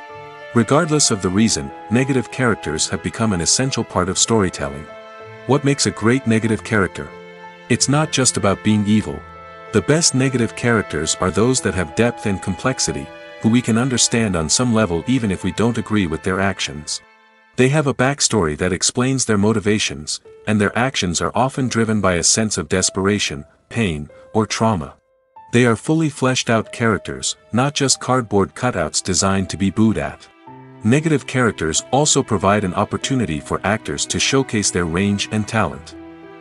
Speaker 1: Regardless of the reason, negative characters have become an essential part of storytelling. What makes a great negative character? It's not just about being evil. The best negative characters are those that have depth and complexity, who we can understand on some level even if we don't agree with their actions. They have a backstory that explains their motivations, and their actions are often driven by a sense of desperation, pain, or trauma. They are fully fleshed out characters, not just cardboard cutouts designed to be booed at. Negative characters also provide an opportunity for actors to showcase their range and talent.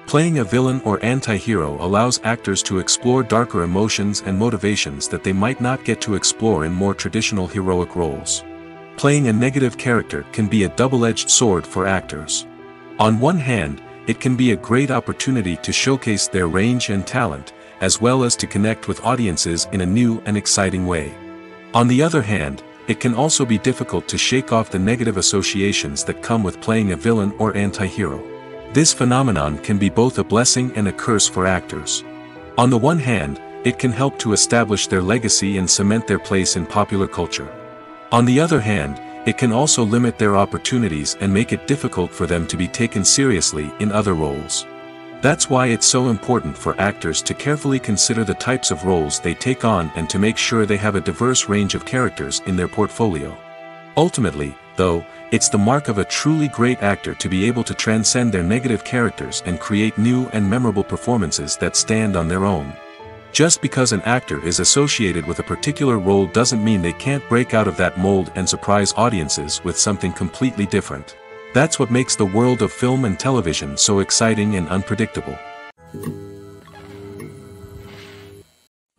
Speaker 1: Playing a villain or anti-hero allows actors to explore darker emotions and motivations that they might not get to explore in more traditional heroic roles. Playing a negative character can be a double-edged sword for actors. On one hand, it can be a great opportunity to showcase their range and talent, as well as to connect with audiences in a new and exciting way. On the other hand, it can also be difficult to shake off the negative associations that come with playing a villain or anti-hero. This phenomenon can be both a blessing and a curse for actors. On the one hand, it can help to establish their legacy and cement their place in popular culture. On the other hand, it can also limit their opportunities and make it difficult for them to be taken seriously in other roles. That's why it's so important for actors to carefully consider the types of roles they take on and to make sure they have a diverse range of characters in their portfolio. Ultimately, though, it's the mark of a truly great actor to be able to transcend their negative characters and create new and memorable performances that stand on their own. Just because an actor is associated with a particular role doesn't mean they can't break out of that mold and surprise audiences with something completely different. That's what makes the world of film and television so exciting and unpredictable.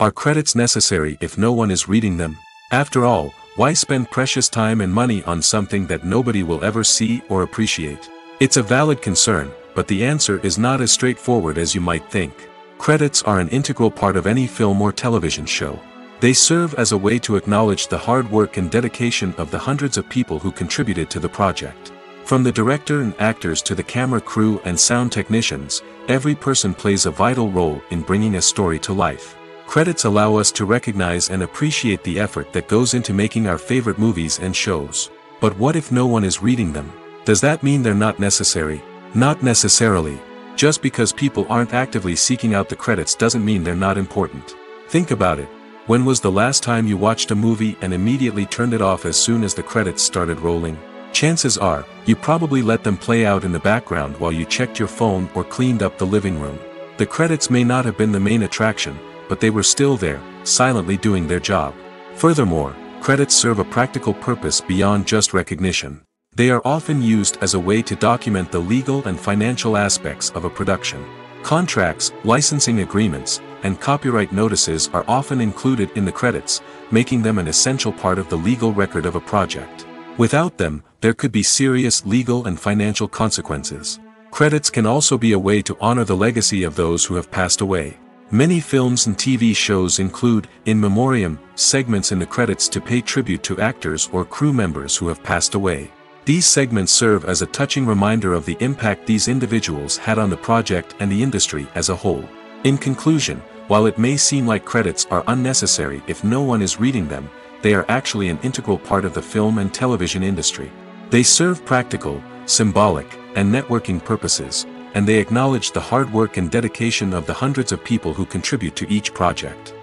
Speaker 1: Are credits necessary if no one is reading them? After all, why spend precious time and money on something that nobody will ever see or appreciate? It's a valid concern, but the answer is not as straightforward as you might think. Credits are an integral part of any film or television show. They serve as a way to acknowledge the hard work and dedication of the hundreds of people who contributed to the project. From the director and actors to the camera crew and sound technicians, every person plays a vital role in bringing a story to life. Credits allow us to recognize and appreciate the effort that goes into making our favorite movies and shows. But what if no one is reading them? Does that mean they're not necessary? Not necessarily. Just because people aren't actively seeking out the credits doesn't mean they're not important. Think about it. When was the last time you watched a movie and immediately turned it off as soon as the credits started rolling? Chances are, you probably let them play out in the background while you checked your phone or cleaned up the living room. The credits may not have been the main attraction, but they were still there, silently doing their job. Furthermore, credits serve a practical purpose beyond just recognition. They are often used as a way to document the legal and financial aspects of a production. Contracts, licensing agreements, and copyright notices are often included in the credits, making them an essential part of the legal record of a project. Without them, there could be serious legal and financial consequences. Credits can also be a way to honor the legacy of those who have passed away. Many films and TV shows include, in memoriam, segments in the credits to pay tribute to actors or crew members who have passed away. These segments serve as a touching reminder of the impact these individuals had on the project and the industry as a whole. In conclusion, while it may seem like credits are unnecessary if no one is reading them, they are actually an integral part of the film and television industry. They serve practical, symbolic, and networking purposes, and they acknowledge the hard work and dedication of the hundreds of people who contribute to each project.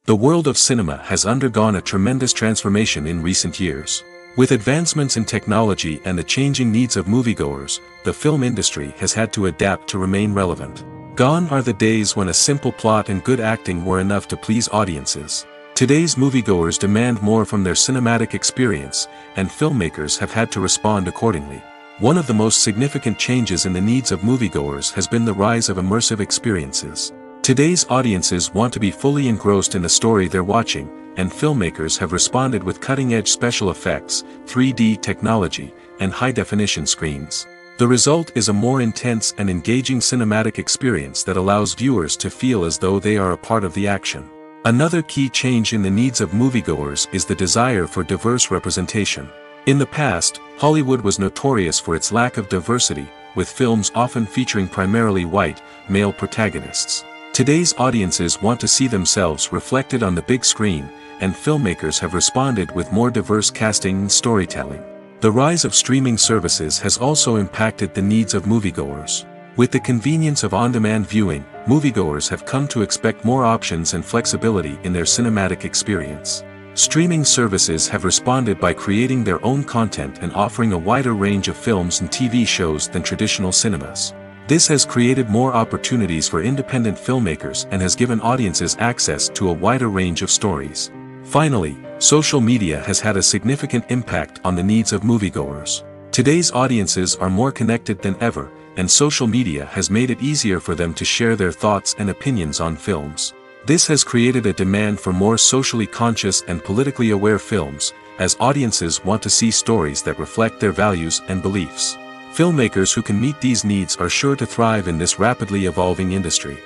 Speaker 1: The world of cinema has undergone a tremendous transformation in recent years. With advancements in technology and the changing needs of moviegoers, the film industry has had to adapt to remain relevant. Gone are the days when a simple plot and good acting were enough to please audiences. Today's moviegoers demand more from their cinematic experience, and filmmakers have had to respond accordingly. One of the most significant changes in the needs of moviegoers has been the rise of immersive experiences. Today's audiences want to be fully engrossed in the story they're watching, and filmmakers have responded with cutting-edge special effects, 3D technology, and high-definition screens. The result is a more intense and engaging cinematic experience that allows viewers to feel as though they are a part of the action. Another key change in the needs of moviegoers is the desire for diverse representation. In the past, Hollywood was notorious for its lack of diversity, with films often featuring primarily white, male protagonists. Today's audiences want to see themselves reflected on the big screen, and filmmakers have responded with more diverse casting and storytelling. The rise of streaming services has also impacted the needs of moviegoers. With the convenience of on-demand viewing, moviegoers have come to expect more options and flexibility in their cinematic experience. Streaming services have responded by creating their own content and offering a wider range of films and TV shows than traditional cinemas. This has created more opportunities for independent filmmakers and has given audiences access to a wider range of stories. Finally, social media has had a significant impact on the needs of moviegoers. Today's audiences are more connected than ever, and social media has made it easier for them to share their thoughts and opinions on films. This has created a demand for more socially conscious and politically aware films, as audiences want to see stories that reflect their values and beliefs. Filmmakers who can meet these needs are sure to thrive in this rapidly evolving industry.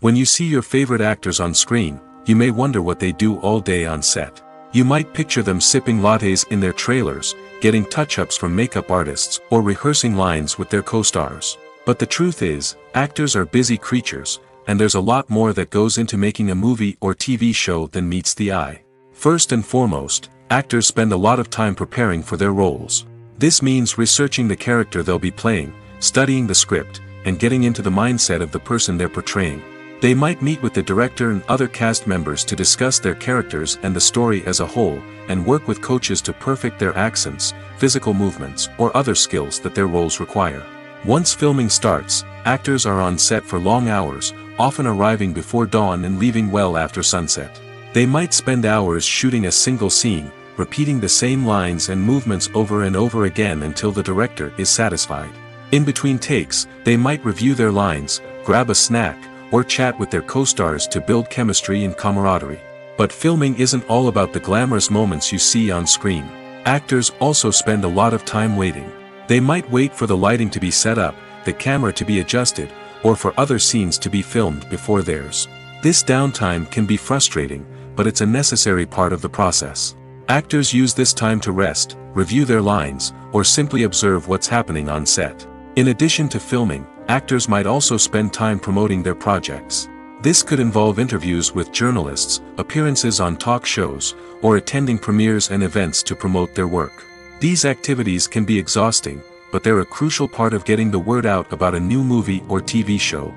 Speaker 1: When you see your favorite actors on screen, you may wonder what they do all day on set. You might picture them sipping lattes in their trailers, getting touch-ups from makeup artists, or rehearsing lines with their co-stars. But the truth is, actors are busy creatures, and there's a lot more that goes into making a movie or TV show than meets the eye. First and foremost, actors spend a lot of time preparing for their roles. This means researching the character they'll be playing, studying the script, and getting into the mindset of the person they're portraying. They might meet with the director and other cast members to discuss their characters and the story as a whole, and work with coaches to perfect their accents, physical movements, or other skills that their roles require. Once filming starts, actors are on set for long hours, often arriving before dawn and leaving well after sunset. They might spend hours shooting a single scene, repeating the same lines and movements over and over again until the director is satisfied. In between takes, they might review their lines, grab a snack, or chat with their co-stars to build chemistry and camaraderie. But filming isn't all about the glamorous moments you see on screen. Actors also spend a lot of time waiting. They might wait for the lighting to be set up, the camera to be adjusted, or for other scenes to be filmed before theirs. This downtime can be frustrating, but it's a necessary part of the process. Actors use this time to rest, review their lines, or simply observe what's happening on set. In addition to filming, actors might also spend time promoting their projects. This could involve interviews with journalists, appearances on talk shows, or attending premieres and events to promote their work. These activities can be exhausting, but they're a crucial part of getting the word out about a new movie or TV show.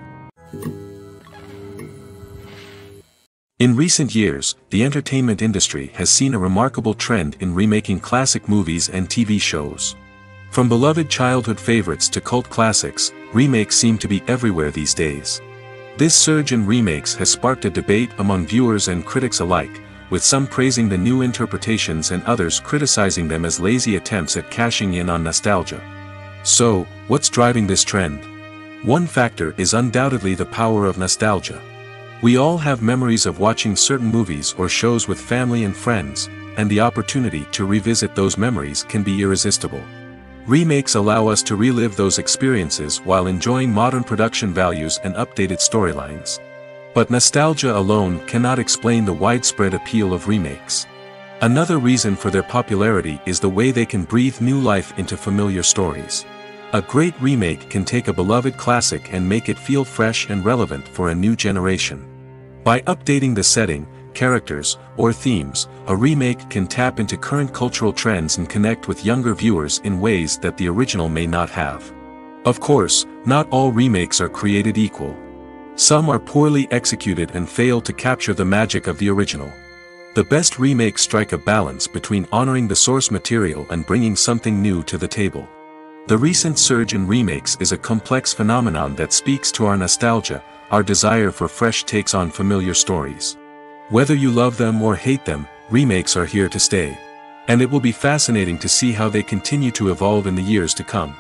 Speaker 1: In recent years, the entertainment industry has seen a remarkable trend in remaking classic movies and TV shows. From beloved childhood favorites to cult classics, remakes seem to be everywhere these days. This surge in remakes has sparked a debate among viewers and critics alike, with some praising the new interpretations and others criticizing them as lazy attempts at cashing in on nostalgia. So, what's driving this trend? One factor is undoubtedly the power of nostalgia. We all have memories of watching certain movies or shows with family and friends, and the opportunity to revisit those memories can be irresistible. Remakes allow us to relive those experiences while enjoying modern production values and updated storylines. But nostalgia alone cannot explain the widespread appeal of remakes. Another reason for their popularity is the way they can breathe new life into familiar stories. A great remake can take a beloved classic and make it feel fresh and relevant for a new generation. By updating the setting, characters, or themes, a remake can tap into current cultural trends and connect with younger viewers in ways that the original may not have. Of course, not all remakes are created equal. Some are poorly executed and fail to capture the magic of the original. The best remakes strike a balance between honoring the source material and bringing something new to the table. The recent surge in remakes is a complex phenomenon that speaks to our nostalgia, our desire for fresh takes on familiar stories. Whether you love them or hate them, remakes are here to stay. And it will be fascinating to see how they continue to evolve in the years to come.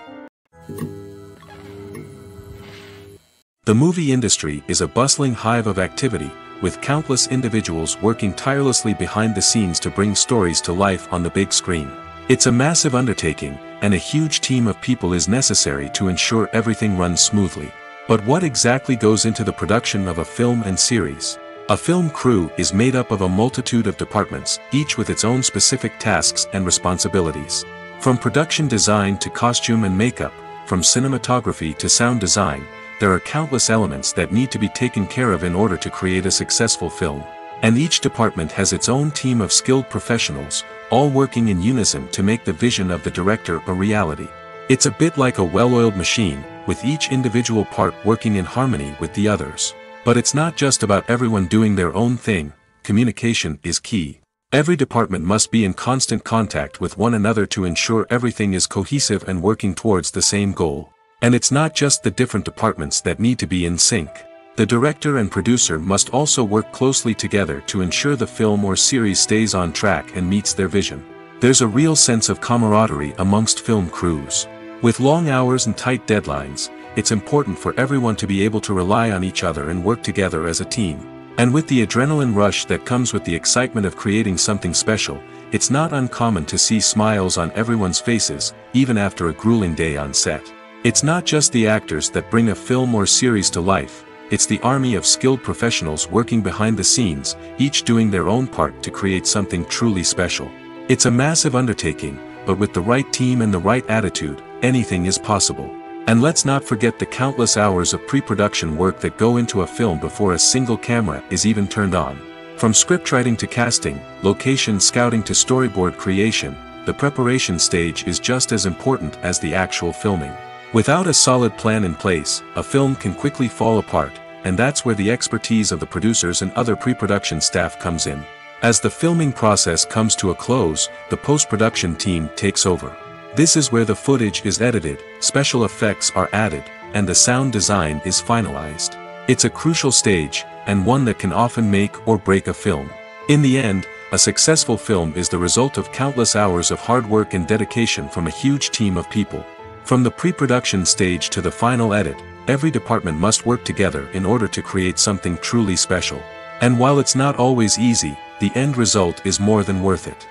Speaker 1: The movie industry is a bustling hive of activity, with countless individuals working tirelessly behind the scenes to bring stories to life on the big screen. It's a massive undertaking, and a huge team of people is necessary to ensure everything runs smoothly. But what exactly goes into the production of a film and series? A film crew is made up of a multitude of departments, each with its own specific tasks and responsibilities. From production design to costume and makeup, from cinematography to sound design, there are countless elements that need to be taken care of in order to create a successful film. And each department has its own team of skilled professionals, all working in unison to make the vision of the director a reality. It's a bit like a well-oiled machine, with each individual part working in harmony with the others. But it's not just about everyone doing their own thing. Communication is key. Every department must be in constant contact with one another to ensure everything is cohesive and working towards the same goal. And it's not just the different departments that need to be in sync. The director and producer must also work closely together to ensure the film or series stays on track and meets their vision. There's a real sense of camaraderie amongst film crews. With long hours and tight deadlines, it's important for everyone to be able to rely on each other and work together as a team. And with the adrenaline rush that comes with the excitement of creating something special, it's not uncommon to see smiles on everyone's faces, even after a grueling day on set. It's not just the actors that bring a film or series to life, it's the army of skilled professionals working behind the scenes, each doing their own part to create something truly special. It's a massive undertaking, but with the right team and the right attitude, anything is possible. And let's not forget the countless hours of pre-production work that go into a film before a single camera is even turned on. From scriptwriting to casting, location scouting to storyboard creation, the preparation stage is just as important as the actual filming. Without a solid plan in place, a film can quickly fall apart, and that's where the expertise of the producers and other pre-production staff comes in. As the filming process comes to a close, the post-production team takes over. This is where the footage is edited, special effects are added, and the sound design is finalized. It's a crucial stage, and one that can often make or break a film. In the end, a successful film is the result of countless hours of hard work and dedication from a huge team of people. From the pre-production stage to the final edit, every department must work together in order to create something truly special. And while it's not always easy, the end result is more than worth it.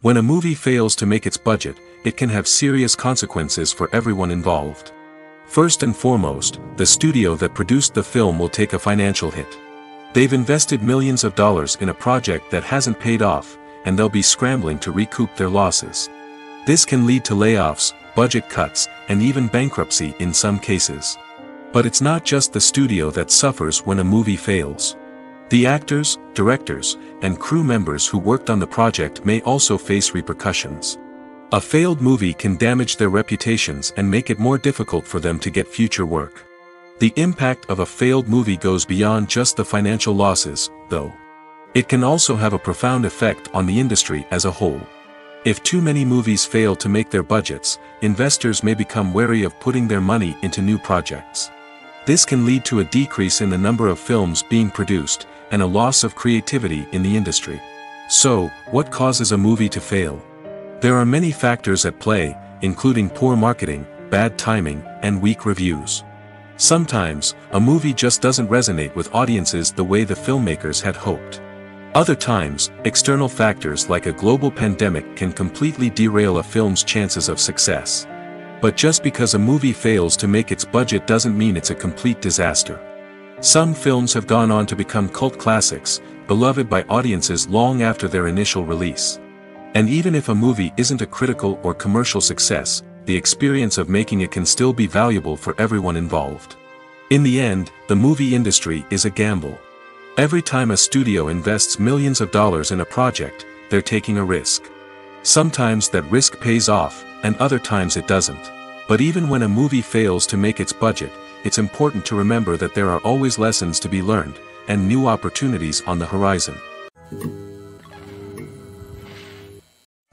Speaker 1: When a movie fails to make its budget, it can have serious consequences for everyone involved. First and foremost, the studio that produced the film will take a financial hit. They've invested millions of dollars in a project that hasn't paid off, and they'll be scrambling to recoup their losses. This can lead to layoffs, budget cuts, and even bankruptcy in some cases. But it's not just the studio that suffers when a movie fails. The actors, directors, and crew members who worked on the project may also face repercussions. A failed movie can damage their reputations and make it more difficult for them to get future work. The impact of a failed movie goes beyond just the financial losses, though. It can also have a profound effect on the industry as a whole. If too many movies fail to make their budgets, investors may become wary of putting their money into new projects. This can lead to a decrease in the number of films being produced, and a loss of creativity in the industry. So, what causes a movie to fail? There are many factors at play, including poor marketing, bad timing, and weak reviews. Sometimes, a movie just doesn't resonate with audiences the way the filmmakers had hoped. Other times, external factors like a global pandemic can completely derail a film's chances of success. But just because a movie fails to make its budget doesn't mean it's a complete disaster. Some films have gone on to become cult classics, beloved by audiences long after their initial release. And even if a movie isn't a critical or commercial success, the experience of making it can still be valuable for everyone involved. In the end, the movie industry is a gamble. Every time a studio invests millions of dollars in a project, they're taking a risk. Sometimes that risk pays off, and other times it doesn't. But even when a movie fails to make its budget, it's important to remember that there are always lessons to be learned, and new opportunities on the horizon.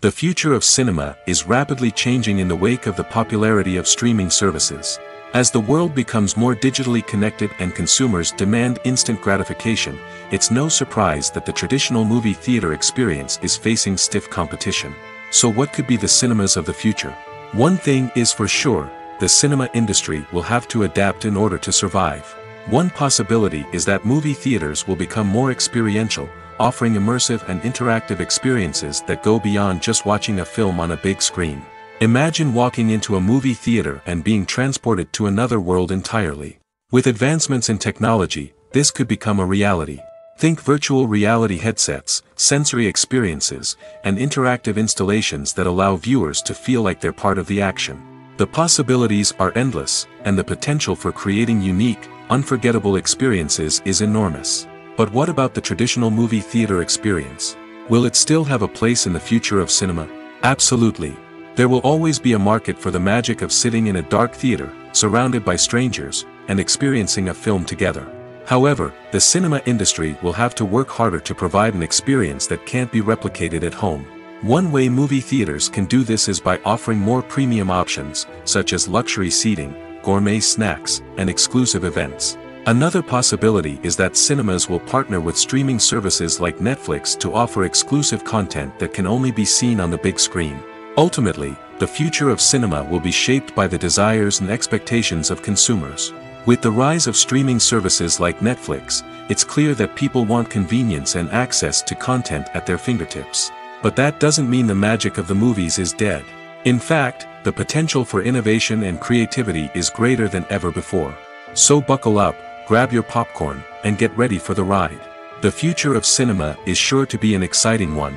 Speaker 1: The future of cinema is rapidly changing in the wake of the popularity of streaming services. As the world becomes more digitally connected and consumers demand instant gratification, it's no surprise that the traditional movie theater experience is facing stiff competition. So what could be the cinemas of the future? One thing is for sure, the cinema industry will have to adapt in order to survive. One possibility is that movie theaters will become more experiential, offering immersive and interactive experiences that go beyond just watching a film on a big screen. Imagine walking into a movie theater and being transported to another world entirely. With advancements in technology, this could become a reality. Think virtual reality headsets, sensory experiences, and interactive installations that allow viewers to feel like they're part of the action. The possibilities are endless, and the potential for creating unique, unforgettable experiences is enormous. But what about the traditional movie theater experience? Will it still have a place in the future of cinema? Absolutely. There will always be a market for the magic of sitting in a dark theater, surrounded by strangers, and experiencing a film together. However, the cinema industry will have to work harder to provide an experience that can't be replicated at home. One way movie theaters can do this is by offering more premium options, such as luxury seating, gourmet snacks, and exclusive events. Another possibility is that cinemas will partner with streaming services like Netflix to offer exclusive content that can only be seen on the big screen. Ultimately, the future of cinema will be shaped by the desires and expectations of consumers. With the rise of streaming services like Netflix, it's clear that people want convenience and access to content at their fingertips. But that doesn't mean the magic of the movies is dead. In fact, the potential for innovation and creativity is greater than ever before. So buckle up, grab your popcorn, and get ready for the ride. The future of cinema is sure to be an exciting one.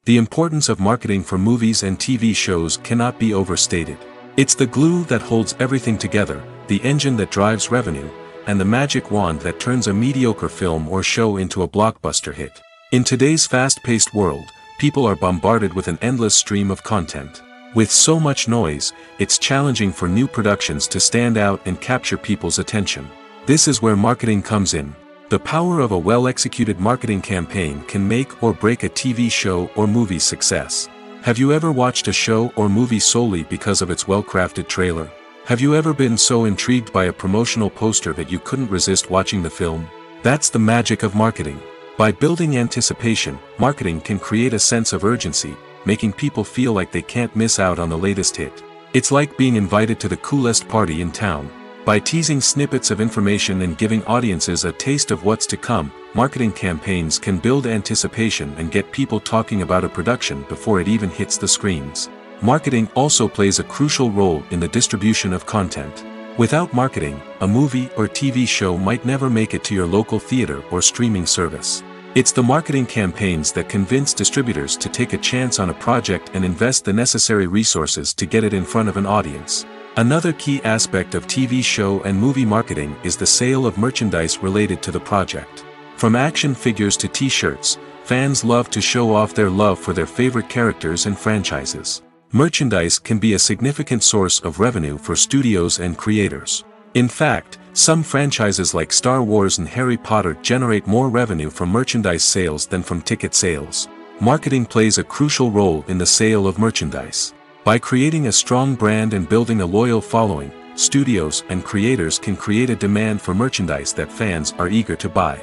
Speaker 1: The importance of marketing for movies and TV shows cannot be overstated. It's the glue that holds everything together, the engine that drives revenue, and the magic wand that turns a mediocre film or show into a blockbuster hit. In today's fast-paced world, people are bombarded with an endless stream of content. With so much noise, it's challenging for new productions to stand out and capture people's attention. This is where marketing comes in. The power of a well-executed marketing campaign can make or break a TV show or movie's success. Have you ever watched a show or movie solely because of its well-crafted trailer? Have you ever been so intrigued by a promotional poster that you couldn't resist watching the film? That's the magic of marketing. By building anticipation, marketing can create a sense of urgency, making people feel like they can't miss out on the latest hit. It's like being invited to the coolest party in town. By teasing snippets of information and giving audiences a taste of what's to come, marketing campaigns can build anticipation and get people talking about a production before it even hits the screens. Marketing also plays a crucial role in the distribution of content. Without marketing, a movie or TV show might never make it to your local theater or streaming service. It's the marketing campaigns that convince distributors to take a chance on a project and invest the necessary resources to get it in front of an audience. Another key aspect of TV show and movie marketing is the sale of merchandise related to the project. From action figures to t-shirts, fans love to show off their love for their favorite characters and franchises. Merchandise can be a significant source of revenue for studios and creators. In fact, some franchises like Star Wars and Harry Potter generate more revenue from merchandise sales than from ticket sales. Marketing plays a crucial role in the sale of merchandise. By creating a strong brand and building a loyal following, studios and creators can create a demand for merchandise that fans are eager to buy.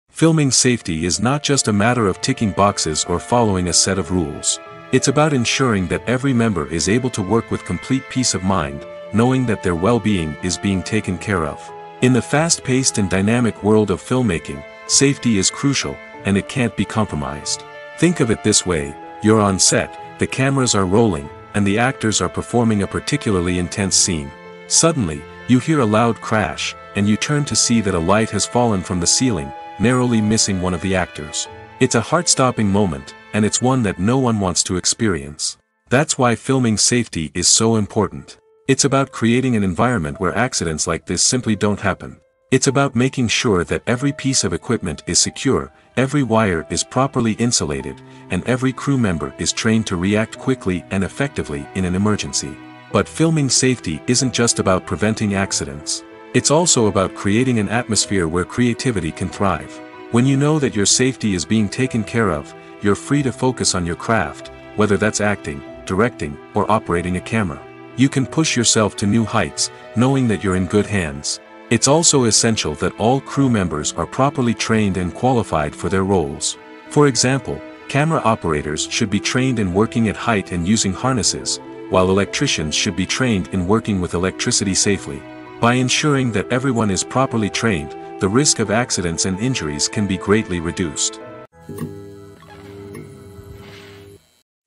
Speaker 1: Filming safety is not just a matter of ticking boxes or following a set of rules. It's about ensuring that every member is able to work with complete peace of mind, knowing that their well-being is being taken care of. In the fast-paced and dynamic world of filmmaking, safety is crucial, and it can't be compromised. Think of it this way: you're on set, the cameras are rolling, and the actors are performing a particularly intense scene. Suddenly, you hear a loud crash, and you turn to see that a light has fallen from the ceiling, narrowly missing one of the actors. It's a heart-stopping moment, and it's one that no one wants to experience. That's why filming safety is so important. It's about creating an environment where accidents like this simply don't happen. It's about making sure that every piece of equipment is secure, every wire is properly insulated, and every crew member is trained to react quickly and effectively in an emergency. But filming safety isn't just about preventing accidents. It's also about creating an atmosphere where creativity can thrive. When you know that your safety is being taken care of, you're free to focus on your craft, whether that's acting, directing, or operating a camera. You can push yourself to new heights, knowing that you're in good hands. It's also essential that all crew members are properly trained and qualified for their roles. For example, camera operators should be trained in working at height and using harnesses, while electricians should be trained in working with electricity safely. By ensuring that everyone is properly trained, the risk of accidents and injuries can be greatly reduced.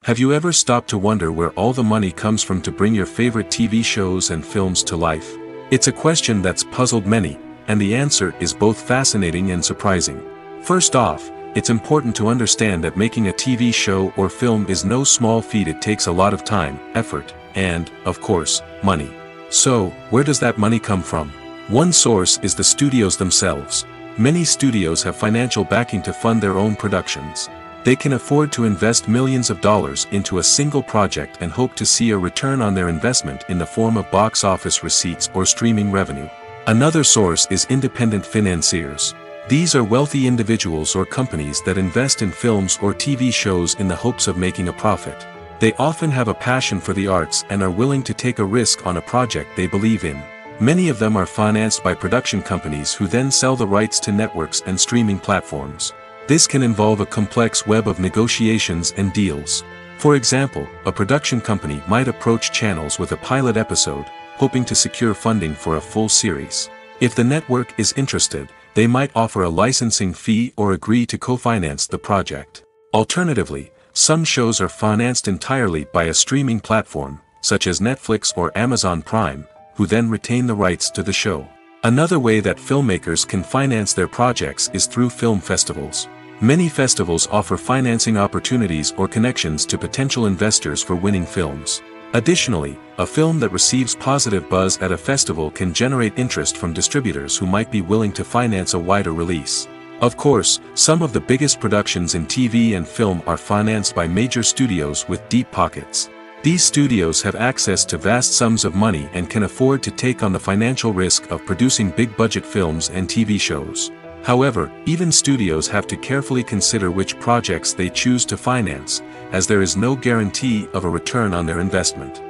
Speaker 1: Have you ever stopped to wonder where all the money comes from to bring your favorite TV shows and films to life? It's a question that's puzzled many, and the answer is both fascinating and surprising. First off, it's important to understand that making a TV show or film is no small feat. It takes a lot of time, effort, and, of course, money. So, where does that money come from? One source is the studios themselves. Many studios have financial backing to fund their own productions. They can afford to invest millions of dollars into a single project and hope to see a return on their investment in the form of box office receipts or streaming revenue. Another source is independent financiers. These are wealthy individuals or companies that invest in films or TV shows in the hopes of making a profit. They often have a passion for the arts and are willing to take a risk on a project they believe in. Many of them are financed by production companies who then sell the rights to networks and streaming platforms. This can involve a complex web of negotiations and deals. For example, a production company might approach channels with a pilot episode, hoping to secure funding for a full series. If the network is interested, they might offer a licensing fee or agree to co-finance the project. Alternatively, some shows are financed entirely by a streaming platform, such as Netflix or Amazon Prime, who then retain the rights to the show. Another way that filmmakers can finance their projects is through film festivals. Many festivals offer financing opportunities or connections to potential investors for winning films. Additionally, a film that receives positive buzz at a festival can generate interest from distributors who might be willing to finance a wider release. Of course, some of the biggest productions in TV and film are financed by major studios with deep pockets. These studios have access to vast sums of money and can afford to take on the financial risk of producing big-budget films and TV shows. However, even studios have to carefully consider which projects they choose to finance, as there is no guarantee of a return on their investment.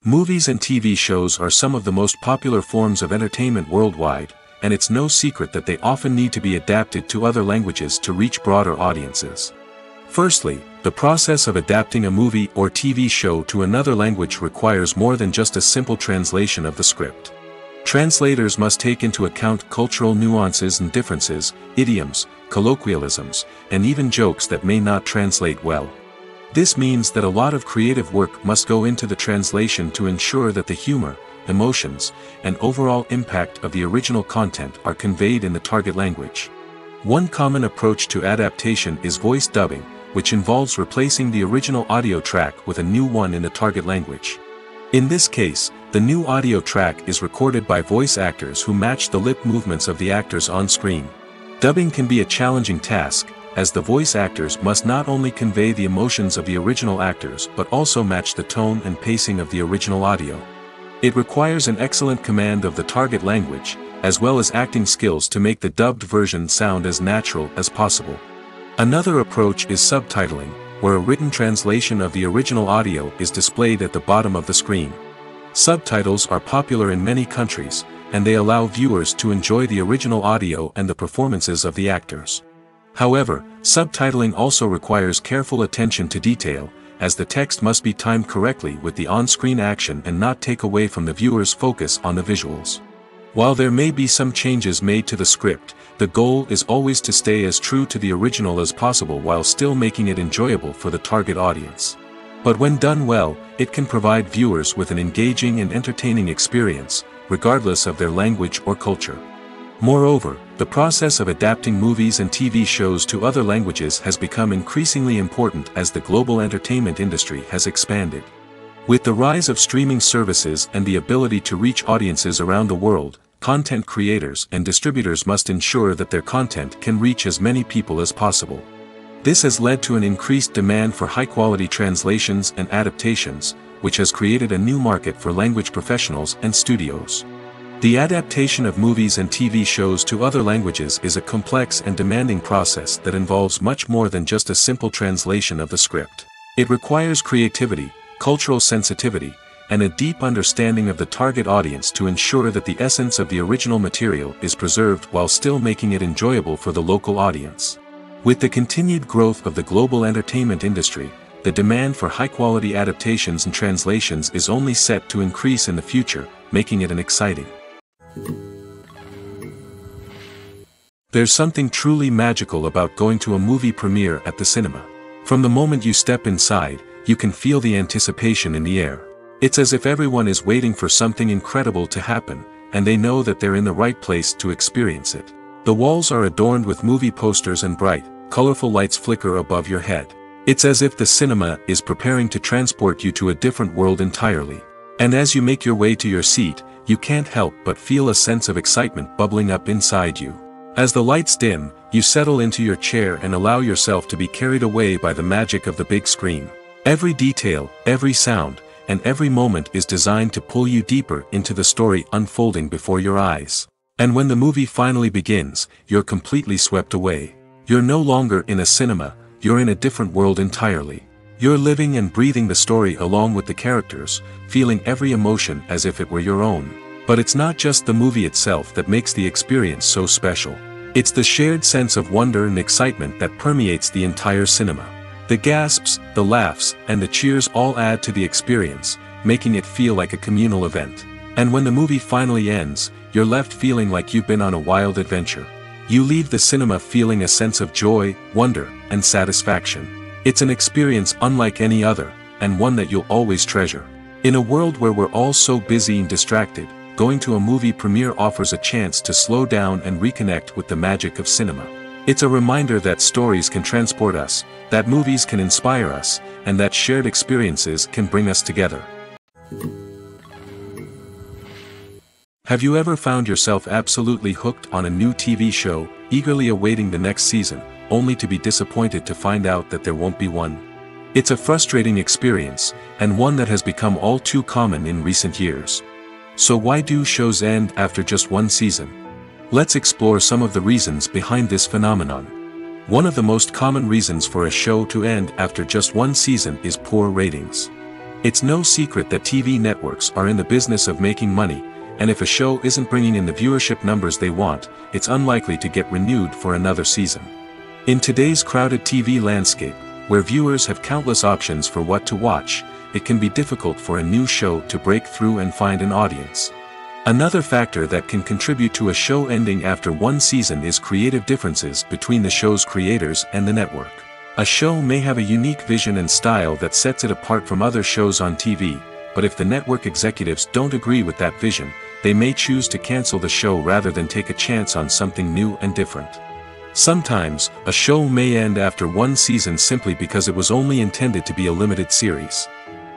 Speaker 1: Movies and TV shows are some of the most popular forms of entertainment worldwide, and it's no secret that they often need to be adapted to other languages to reach broader audiences. Firstly, the process of adapting a movie or TV show to another language requires more than just a simple translation of the script. Translators must take into account cultural nuances and differences, idioms, colloquialisms, and even jokes that may not translate well. This means that a lot of creative work must go into the translation to ensure that the humor, emotions, and overall impact of the original content are conveyed in the target language. One common approach to adaptation is voice dubbing, which involves replacing the original audio track with a new one in the target language. In this case, the new audio track is recorded by voice actors who match the lip movements of the actors on screen. Dubbing can be a challenging task, as the voice actors must not only convey the emotions of the original actors but also match the tone and pacing of the original audio. It requires an excellent command of the target language, as well as acting skills to make the dubbed version sound as natural as possible. Another approach is subtitling, where a written translation of the original audio is displayed at the bottom of the screen. Subtitles are popular in many countries, and they allow viewers to enjoy the original audio and the performances of the actors. However, subtitling also requires careful attention to detail, as the text must be timed correctly with the on-screen action and not take away from the viewer's focus on the visuals. While there may be some changes made to the script, the goal is always to stay as true to the original as possible while still making it enjoyable for the target audience. But when done well, it can provide viewers with an engaging and entertaining experience, regardless of their language or culture. Moreover, the process of adapting movies and TV shows to other languages has become increasingly important as the global entertainment industry has expanded. With the rise of streaming services and the ability to reach audiences around the world, content creators and distributors must ensure that their content can reach as many people as possible. This has led to an increased demand for high-quality translations and adaptations, which has created a new market for language professionals and studios. The adaptation of movies and TV shows to other languages is a complex and demanding process that involves much more than just a simple translation of the script. It requires creativity, cultural sensitivity, and a deep understanding of the target audience to ensure that the essence of the original material is preserved while still making it enjoyable for the local audience. With the continued growth of the global entertainment industry, the demand for high-quality adaptations and translations is only set to increase in the future, making it an exciting. There's something truly magical about going to a movie premiere at the cinema. From the moment you step inside, you can feel the anticipation in the air. It's as if everyone is waiting for something incredible to happen, and they know that they're in the right place to experience it. The walls are adorned with movie posters and bright, colorful lights flicker above your head. It's as if the cinema is preparing to transport you to a different world entirely. And as you make your way to your seat, you can't help but feel a sense of excitement bubbling up inside you. As the lights dim, you settle into your chair and allow yourself to be carried away by the magic of the big screen. Every detail, every sound, and every moment is designed to pull you deeper into the story unfolding before your eyes. And when the movie finally begins, you're completely swept away. You're no longer in a cinema, you're in a different world entirely. You're living and breathing the story along with the characters, feeling every emotion as if it were your own. But it's not just the movie itself that makes the experience so special. It's the shared sense of wonder and excitement that permeates the entire cinema. The gasps, the laughs, and the cheers all add to the experience, making it feel like a communal event. And when the movie finally ends, you're left feeling like you've been on a wild adventure. You leave the cinema feeling a sense of joy, wonder, and satisfaction. It's an experience unlike any other, and one that you'll always treasure. In a world where we're all so busy and distracted, going to a movie premiere offers a chance to slow down and reconnect with the magic of cinema. It's a reminder that stories can transport us, that movies can inspire us, and that shared experiences can bring us together. Have you ever found yourself absolutely hooked on a new TV show, eagerly awaiting the next season, only to be disappointed to find out that there won't be one? It's a frustrating experience, and one that has become all too common in recent years. So why do shows end after just one season? Let's explore some of the reasons behind this phenomenon. One of the most common reasons for a show to end after just one season is poor ratings. It's no secret that TV networks are in the business of making money, and if a show isn't bringing in the viewership numbers they want, it's unlikely to get renewed for another season. In today's crowded TV landscape, where viewers have countless options for what to watch, it can be difficult for a new show to break through and find an audience. Another factor that can contribute to a show ending after one season is creative differences between the show's creators and the network. A show may have a unique vision and style that sets it apart from other shows on TV, but if the network executives don't agree with that vision, they may choose to cancel the show rather than take a chance on something new and different. Sometimes, a show may end after one season simply because it was only intended to be a limited series.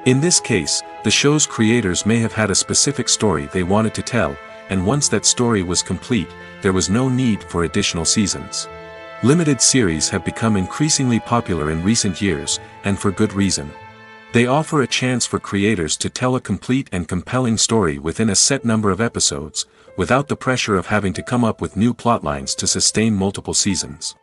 Speaker 1: In this case, the show's creators may have had a specific story they wanted to tell, and once that story was complete, there was no need for additional seasons. Limited series have become increasingly popular in recent years, and for good reason. They offer a chance for creators to tell a complete and compelling story within a set number of episodes, without the pressure of having to come up with new plotlines to sustain multiple seasons.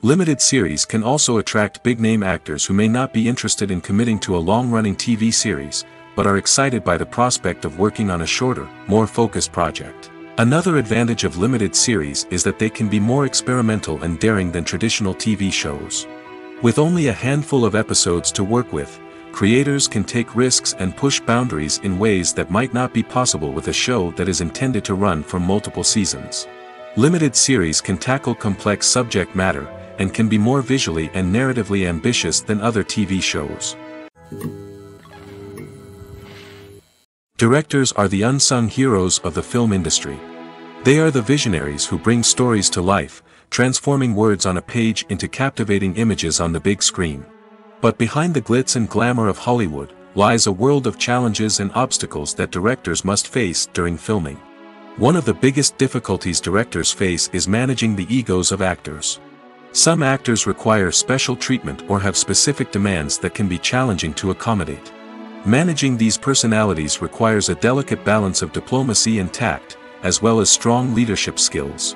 Speaker 1: Limited series can also attract big-name actors who may not be interested in committing to a long-running TV series, but are excited by the prospect of working on a shorter, more focused project. Another advantage of limited series is that they can be more experimental and daring than traditional TV shows. With only a handful of episodes to work with, creators can take risks and push boundaries in ways that might not be possible with a show that is intended to run for multiple seasons. Limited series can tackle complex subject matter, and can be more visually and narratively ambitious than other TV shows. Directors are the unsung heroes of the film industry. They are the visionaries who bring stories to life, transforming words on a page into captivating images on the big screen. But behind the glitz and glamour of Hollywood, lies a world of challenges and obstacles that directors must face during filming. One of the biggest difficulties directors face is managing the egos of actors. Some actors require special treatment or have specific demands that can be challenging to accommodate. Managing these personalities requires a delicate balance of diplomacy and tact, as well as strong leadership skills.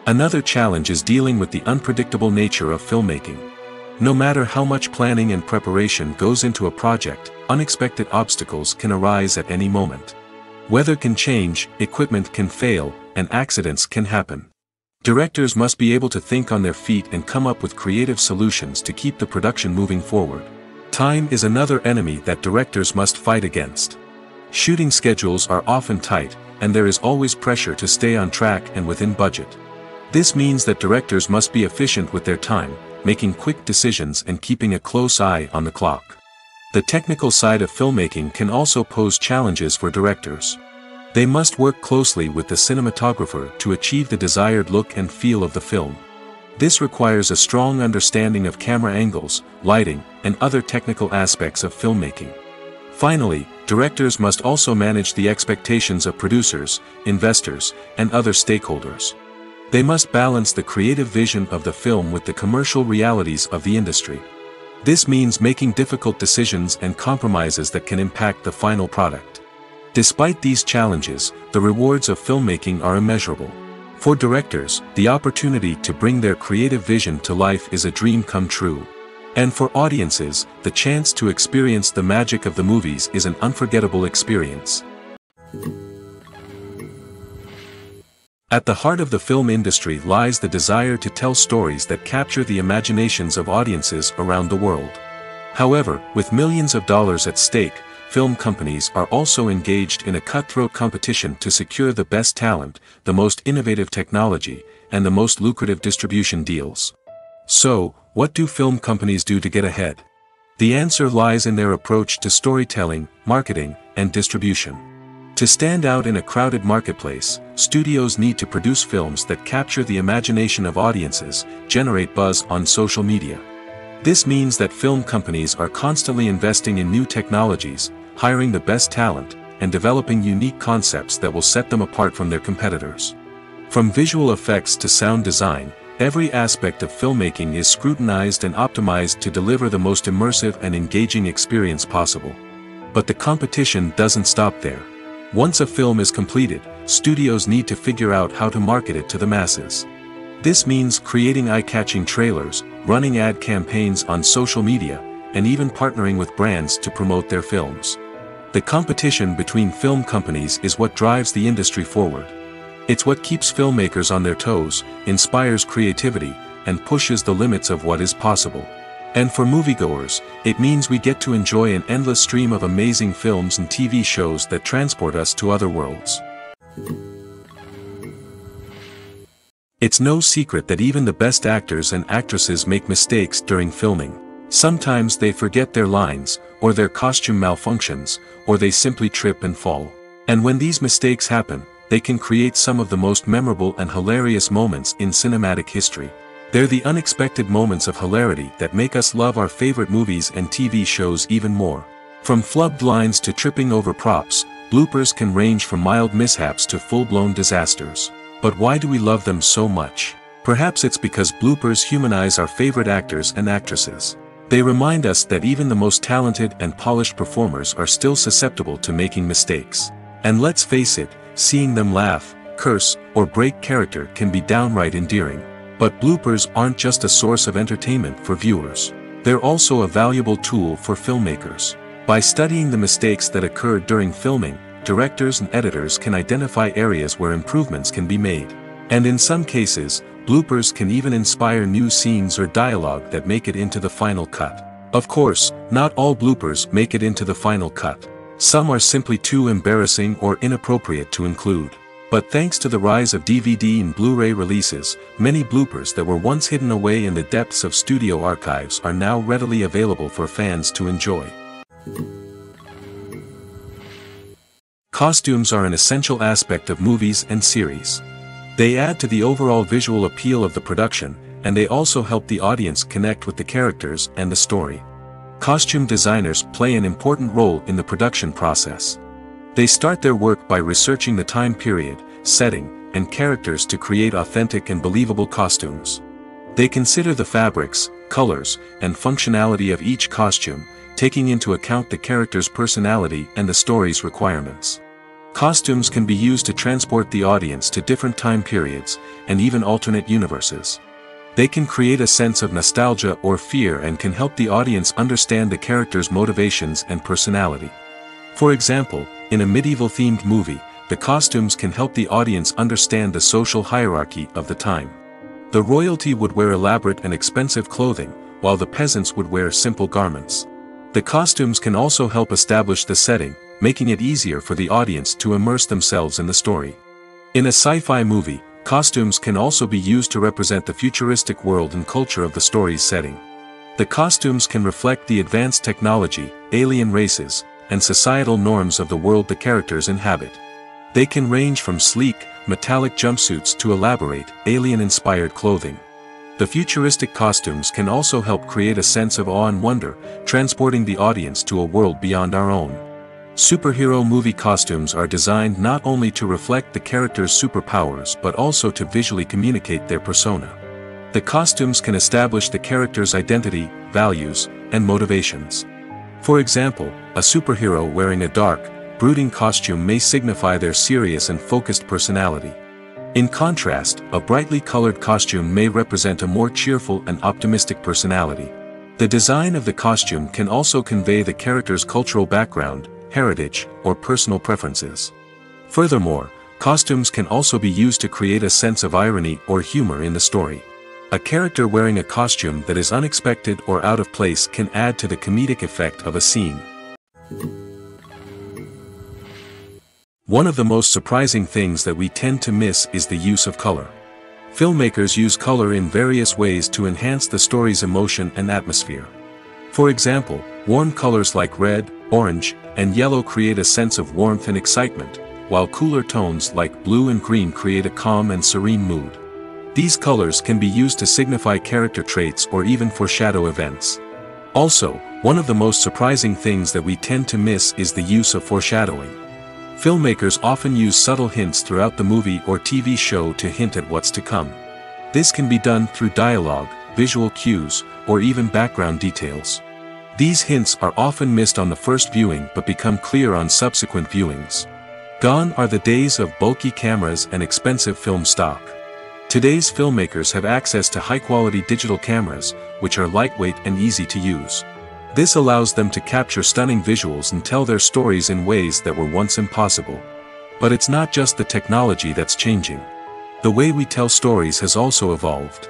Speaker 1: Another challenge is dealing with the unpredictable nature of filmmaking. No matter how much planning and preparation goes into a project, unexpected obstacles can arise at any moment. Weather can change, equipment can fail, and accidents can happen. Directors must be able to think on their feet and come up with creative solutions to keep the production moving forward. Time is another enemy that directors must fight against. Shooting schedules are often tight, and there is always pressure to stay on track and within budget. This means that directors must be efficient with their time, making quick decisions and keeping a close eye on the clock. The technical side of filmmaking can also pose challenges for directors. They must work closely with the cinematographer to achieve the desired look and feel of the film. This requires a strong understanding of camera angles, lighting, and other technical aspects of filmmaking. Finally, directors must also manage the expectations of producers, investors, and other stakeholders. They must balance the creative vision of the film with the commercial realities of the industry. This means making difficult decisions and compromises that can impact the final product. Despite these challenges, the rewards of filmmaking are immeasurable. For directors, the opportunity to bring their creative vision to life is a dream come true. And for audiences, the chance to experience the magic of the movies is an unforgettable experience. At the heart of the film industry lies the desire to tell stories that capture the imaginations of audiences around the world. However, with millions of dollars at stake, film companies are also engaged in a cutthroat competition to secure the best talent, the most innovative technology, and the most lucrative distribution deals. So, what do film companies do to get ahead? The answer lies in their approach to storytelling, marketing, and distribution. To stand out in a crowded marketplace, studios need to produce films that capture the imagination of audiences, generate buzz on social media. This means that film companies are constantly investing in new technologies, hiring the best talent, and developing unique concepts that will set them apart from their competitors. From visual effects to sound design, every aspect of filmmaking is scrutinized and optimized to deliver the most immersive and engaging experience possible. But the competition doesn't stop there. Once a film is completed, studios need to figure out how to market it to the masses. This means creating eye-catching trailers, running ad campaigns on social media, and even partnering with brands to promote their films. The competition between film companies is what drives the industry forward. It's what keeps filmmakers on their toes, inspires creativity, and pushes the limits of what is possible. And for moviegoers, it means we get to enjoy an endless stream of amazing films and TV shows that transport us to other worlds. It's no secret that even the best actors and actresses make mistakes during filming. Sometimes they forget their lines, or their costume malfunctions, or they simply trip and fall. And when these mistakes happen, they can create some of the most memorable and hilarious moments in cinematic history. They're the unexpected moments of hilarity that make us love our favorite movies and TV shows even more. From flubbed lines to tripping over props, bloopers can range from mild mishaps to full-blown disasters. But why do we love them so much? Perhaps it's because bloopers humanize our favorite actors and actresses. They remind us that even the most talented and polished performers are still susceptible to making mistakes. And let's face it, seeing them laugh, curse, or break character can be downright endearing. But bloopers aren't just a source of entertainment for viewers. They're also a valuable tool for filmmakers. By studying the mistakes that occurred during filming, directors and editors can identify areas where improvements can be made. And in some cases, bloopers can even inspire new scenes or dialogue that make it into the final cut. Of course, not all bloopers make it into the final cut. Some are simply too embarrassing or inappropriate to include. But thanks to the rise of DVD and Blu-ray releases, many bloopers that were once hidden away in the depths of studio archives are now readily available for fans to enjoy. Costumes are an essential aspect of movies and series. They add to the overall visual appeal of the production, and they also help the audience connect with the characters and the story. Costume designers play an important role in the production process. They start their work by researching the time period, setting, and characters to create authentic and believable costumes. They consider the fabrics, colors, and functionality of each costume, taking into account the character's personality and the story's requirements. Costumes can be used to transport the audience to different time periods, and even alternate universes. They can create a sense of nostalgia or fear and can help the audience understand the character's motivations and personality. For example, in a medieval-themed movie, the costumes can help the audience understand the social hierarchy of the time. The royalty would wear elaborate and expensive clothing, while the peasants would wear simple garments. The costumes can also help establish the setting, making it easier for the audience to immerse themselves in the story. In a sci-fi movie, costumes can also be used to represent the futuristic world and culture of the story's setting. The costumes can reflect the advanced technology, alien races, and societal norms of the world the characters inhabit. They can range from sleek, metallic jumpsuits to elaborate, alien-inspired clothing. The futuristic costumes can also help create a sense of awe and wonder, transporting the audience to a world beyond our own. Superhero movie costumes are designed not only to reflect the character's superpowers but also to visually communicate their persona. The costumes can establish the character's identity, values, and motivations. For example, a superhero wearing a dark, brooding costume may signify their serious and focused personality. In contrast, a brightly colored costume may represent a more cheerful and optimistic personality. The design of the costume can also convey the character's cultural background, heritage, or personal preferences. Furthermore, costumes can also be used to create a sense of irony or humor in the story. A character wearing a costume that is unexpected or out of place can add to the comedic effect of a scene. One of the most surprising things that we tend to miss is the use of color. Filmmakers use color in various ways to enhance the story's emotion and atmosphere. For example, warm colors like red, orange, and yellow create a sense of warmth and excitement, while cooler tones like blue and green create a calm and serene mood. These colors can be used to signify character traits or even foreshadow events. Also, one of the most surprising things that we tend to miss is the use of foreshadowing. Filmmakers often use subtle hints throughout the movie or TV show to hint at what's to come. This can be done through dialogue, visual cues, or even background details. These hints are often missed on the first viewing but become clear on subsequent viewings. Gone are the days of bulky cameras and expensive film stock. Today's filmmakers have access to high-quality digital cameras, which are lightweight and easy to use. This allows them to capture stunning visuals and tell their stories in ways that were once impossible. But it's not just the technology that's changing. The way we tell stories has also evolved.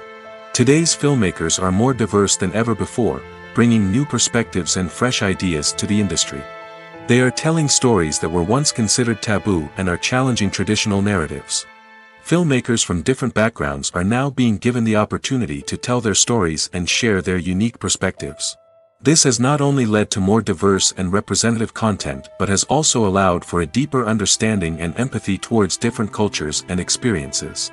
Speaker 1: Today's filmmakers are more diverse than ever before, bringing new perspectives and fresh ideas to the industry. They are telling stories that were once considered taboo and are challenging traditional narratives. Filmmakers from different backgrounds are now being given the opportunity to tell their stories and share their unique perspectives. This has not only led to more diverse and representative content but has also allowed for a deeper understanding and empathy towards different cultures and experiences.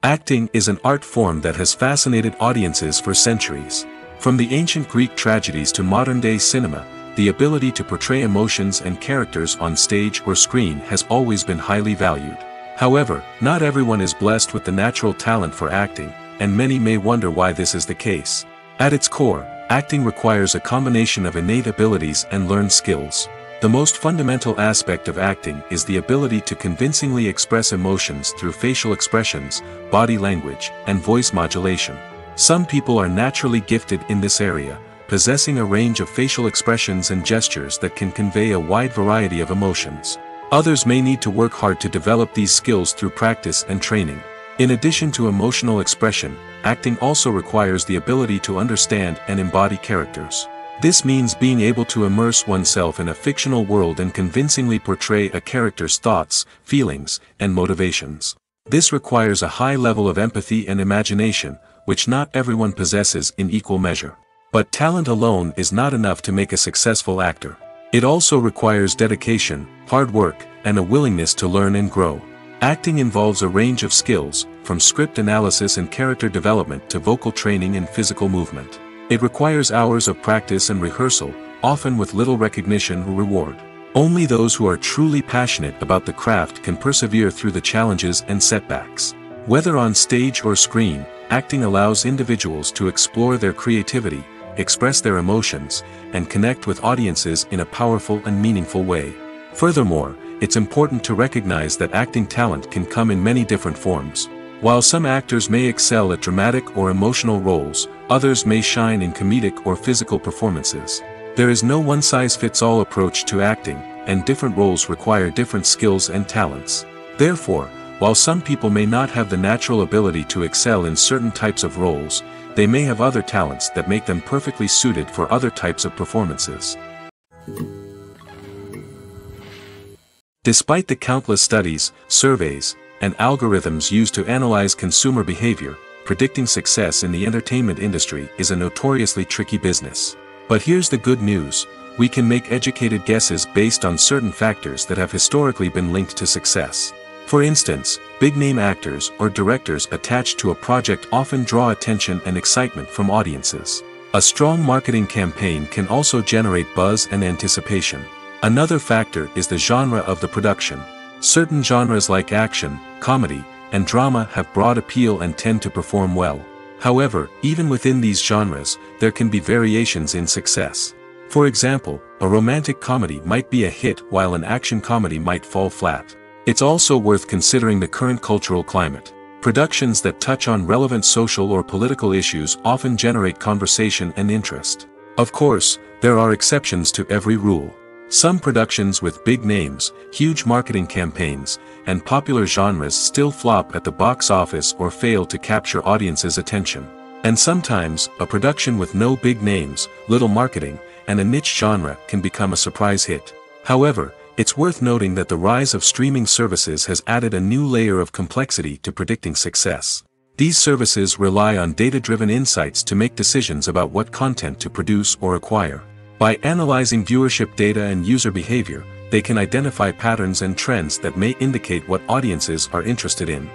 Speaker 1: Acting is an art form that has fascinated audiences for centuries. From the ancient Greek tragedies to modern-day cinema, the ability to portray emotions and characters on stage or screen has always been highly valued. However, not everyone is blessed with the natural talent for acting, and many may wonder why this is the case. At its core, acting requires a combination of innate abilities and learned skills. The most fundamental aspect of acting is the ability to convincingly express emotions through facial expressions, body language, and voice modulation. Some people are naturally gifted in this area, possessing a range of facial expressions and gestures that can convey a wide variety of emotions. Others may need to work hard to develop these skills through practice and training. In addition to emotional expression, acting also requires the ability to understand and embody characters. This means being able to immerse oneself in a fictional world and convincingly portray a character's thoughts, feelings, and motivations. This requires a high level of empathy and imagination, which not everyone possesses in equal measure. But talent alone is not enough to make a successful actor. It also requires dedication, hard work, and a willingness to learn and grow. Acting involves a range of skills, from script analysis and character development to vocal training and physical movement. It requires hours of practice and rehearsal, often with little recognition or reward. Only those who are truly passionate about the craft can persevere through the challenges and setbacks. Whether on stage or screen, acting allows individuals to explore their creativity, express their emotions, and connect with audiences in a powerful and meaningful way. Furthermore, it's important to recognize that acting talent can come in many different forms. While some actors may excel at dramatic or emotional roles, others may shine in comedic or physical performances. There is no one-size-fits-all approach to acting, and different roles require different skills and talents. Therefore, while some people may not have the natural ability to excel in certain types of roles, they may have other talents that make them perfectly suited for other types of performances. Despite the countless studies, surveys, and algorithms used to analyze consumer behavior, predicting success in the entertainment industry is a notoriously tricky business. But here's the good news: we can make educated guesses based on certain factors that have historically been linked to success. For instance, big-name actors or directors attached to a project often draw attention and excitement from audiences. A strong marketing campaign can also generate buzz and anticipation. Another factor is the genre of the production. Certain genres like action, comedy, and drama have broad appeal and tend to perform well. However, even within these genres, there can be variations in success. For example, a romantic comedy might be a hit while an action comedy might fall flat. It's also worth considering the current cultural climate. Productions that touch on relevant social or political issues often generate conversation and interest. Of course, there are exceptions to every rule. Some productions with big names, huge marketing campaigns, and popular genres still flop at the box office or fail to capture audiences' attention. And sometimes, a production with no big names, little marketing, and a niche genre can become a surprise hit. However, it's worth noting that the rise of streaming services has added a new layer of complexity to predicting success. These services rely on data-driven insights to make decisions about what content to produce or acquire. By analyzing viewership data and user behavior, they can identify patterns and trends that may indicate what audiences are interested in.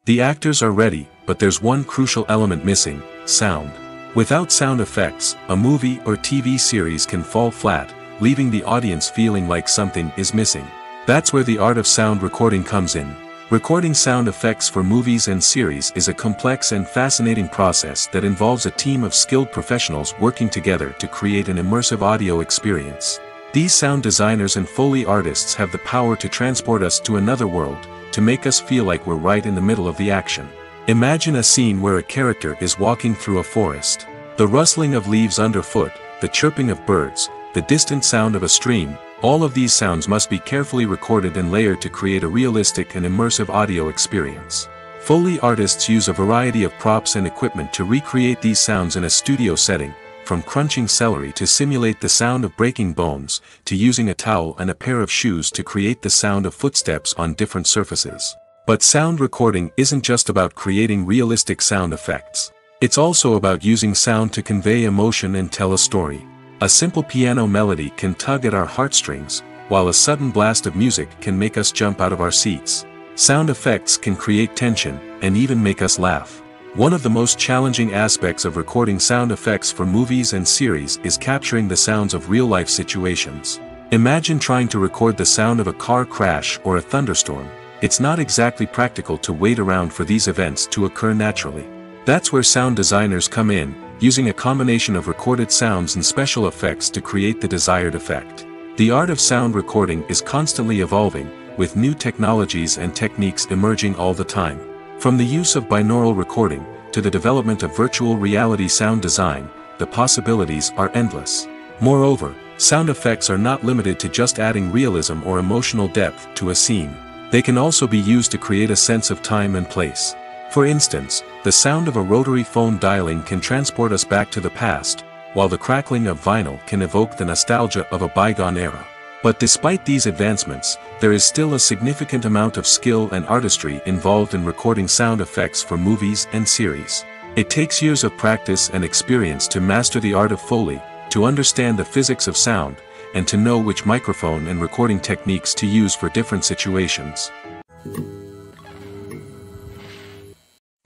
Speaker 1: The actors are ready, but there's one crucial element missing: sound. Without sound effects, a movie or TV series can fall flat, leaving the audience feeling like something is missing. That's where the art of sound recording comes in. Recording sound effects for movies and series is a complex and fascinating process that involves a team of skilled professionals working together to create an immersive audio experience. These sound designers and Foley artists have the power to transport us to another world, to make us feel like we're right in the middle of the action. Imagine a scene where a character is walking through a forest. The rustling of leaves underfoot, the chirping of birds, the distant sound of a stream, all of these sounds must be carefully recorded and layered to create a realistic and immersive audio experience. Foley artists use a variety of props and equipment to recreate these sounds in a studio setting, from crunching celery to simulate the sound of breaking bones, to using a towel and a pair of shoes to create the sound of footsteps on different surfaces. But sound recording isn't just about creating realistic sound effects. It's also about using sound to convey emotion and tell a story. A simple piano melody can tug at our heartstrings, while a sudden blast of music can make us jump out of our seats. Sound effects can create tension, and even make us laugh. One of the most challenging aspects of recording sound effects for movies and series is capturing the sounds of real-life situations. Imagine trying to record the sound of a car crash or a thunderstorm. It's not exactly practical to wait around for these events to occur naturally. That's where sound designers come in, using a combination of recorded sounds and special effects to create the desired effect. The art of sound recording is constantly evolving, with new technologies and techniques emerging all the time. From the use of binaural recording, to the development of virtual reality sound design, the possibilities are endless. Moreover, sound effects are not limited to just adding realism or emotional depth to a scene. They can also be used to create a sense of time and place. For instance, the sound of a rotary phone dialing can transport us back to the past, while the crackling of vinyl can evoke the nostalgia of a bygone era. But despite these advancements, there is still a significant amount of skill and artistry involved in recording sound effects for movies and series. It takes years of practice and experience to master the art of Foley, to understand the physics of sound, and to know which microphone and recording techniques to use for different situations.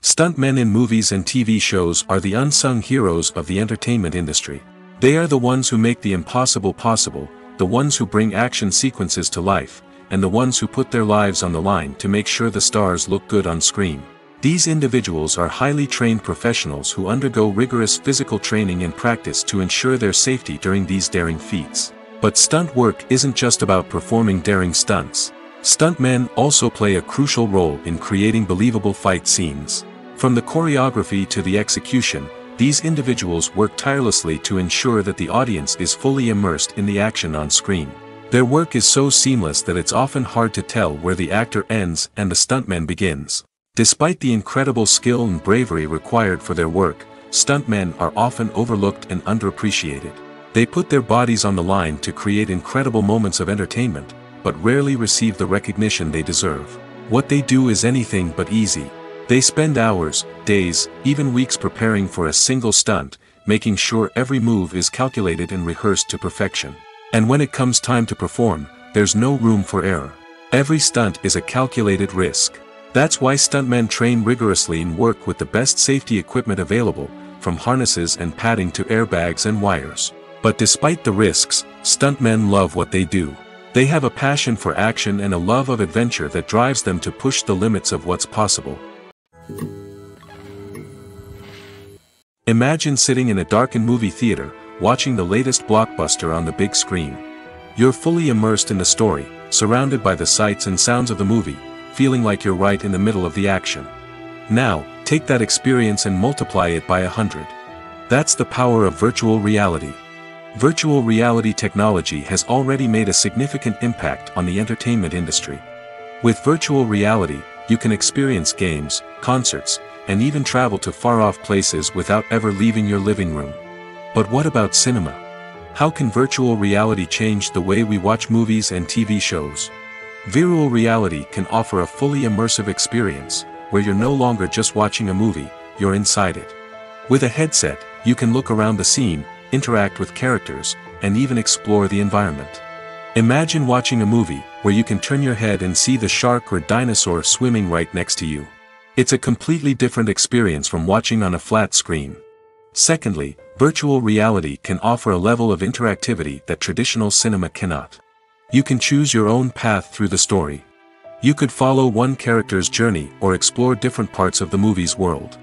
Speaker 1: Stuntmen in movies and TV shows are the unsung heroes of the entertainment industry. They are the ones who make the impossible possible, the ones who bring action sequences to life, and the ones who put their lives on the line to make sure the stars look good on screen. These individuals are highly trained professionals who undergo rigorous physical training and practice to ensure their safety during these daring feats. But stunt work isn't just about performing daring stunts. Stuntmen also play a crucial role in creating believable fight scenes. From the choreography to the execution, these individuals work tirelessly to ensure that the audience is fully immersed in the action on screen. Their work is so seamless that it's often hard to tell where the actor ends and the stuntman begins. Despite the incredible skill and bravery required for their work, stuntmen are often overlooked and underappreciated. They put their bodies on the line to create incredible moments of entertainment, but rarely receive the recognition they deserve. What they do is anything but easy. They spend hours, days, even weeks preparing for a single stunt, making sure every move is calculated and rehearsed to perfection. And when it comes time to perform, there's no room for error. Every stunt is a calculated risk. That's why stuntmen train rigorously and work with the best safety equipment available, from harnesses and padding to airbags and wires. But despite the risks, stuntmen love what they do. They have a passion for action and a love of adventure that drives them to push the limits of what's possible. Imagine sitting in a darkened movie theater, watching the latest blockbuster on the big screen. You're fully immersed in the story, surrounded by the sights and sounds of the movie, feeling like you're right in the middle of the action. Now, take that experience and multiply it by 100. That's the power of virtual reality. Virtual reality technology has already made a significant impact on the entertainment industry. With virtual reality, you can experience games, concerts, and even travel to far-off places without ever leaving your living room. But what about cinema? How can virtual reality change the way we watch movies and TV shows? Virtual reality can offer a fully immersive experience, where you're no longer just watching a movie, you're inside it. With a headset, you can look around the scene, interact with characters, and even explore the environment. Imagine watching a movie where you can turn your head and see the shark or dinosaur swimming right next to you. It's a completely different experience from watching on a flat screen. Secondly, virtual reality can offer a level of interactivity that traditional cinema cannot. You can choose your own path through the story. You could follow one character's journey or explore different parts of the movie's world.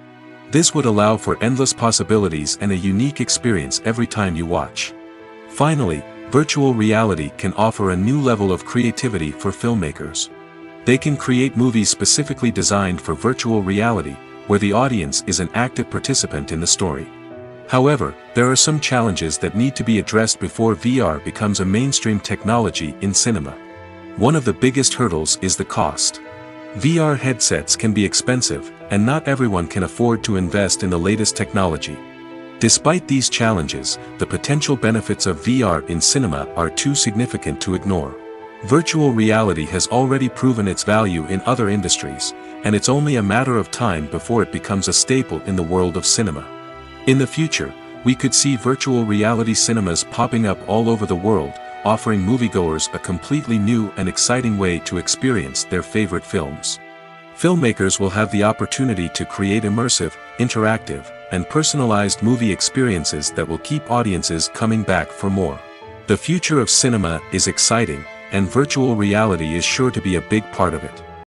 Speaker 1: This would allow for endless possibilities and a unique experience every time you watch. Finally, virtual reality can offer a new level of creativity for filmmakers. They can create movies specifically designed for virtual reality, where the audience is an active participant in the story. However, there are some challenges that need to be addressed before VR becomes a mainstream technology in cinema. One of the biggest hurdles is the cost. VR headsets can be expensive, and not everyone can afford to invest in the latest technology. Despite these challenges, the potential benefits of VR in cinema are too significant to ignore. Virtual reality has already proven its value in other industries, and it's only a matter of time before it becomes a staple in the world of cinema. In the future, we could see virtual reality cinemas popping up all over the world, offering moviegoers a completely new and exciting way to experience their favorite films. Filmmakers will have the opportunity to create immersive, interactive, and personalized movie experiences that will keep audiences coming back for more. The future of cinema is exciting, and virtual reality is sure to be a big part of it.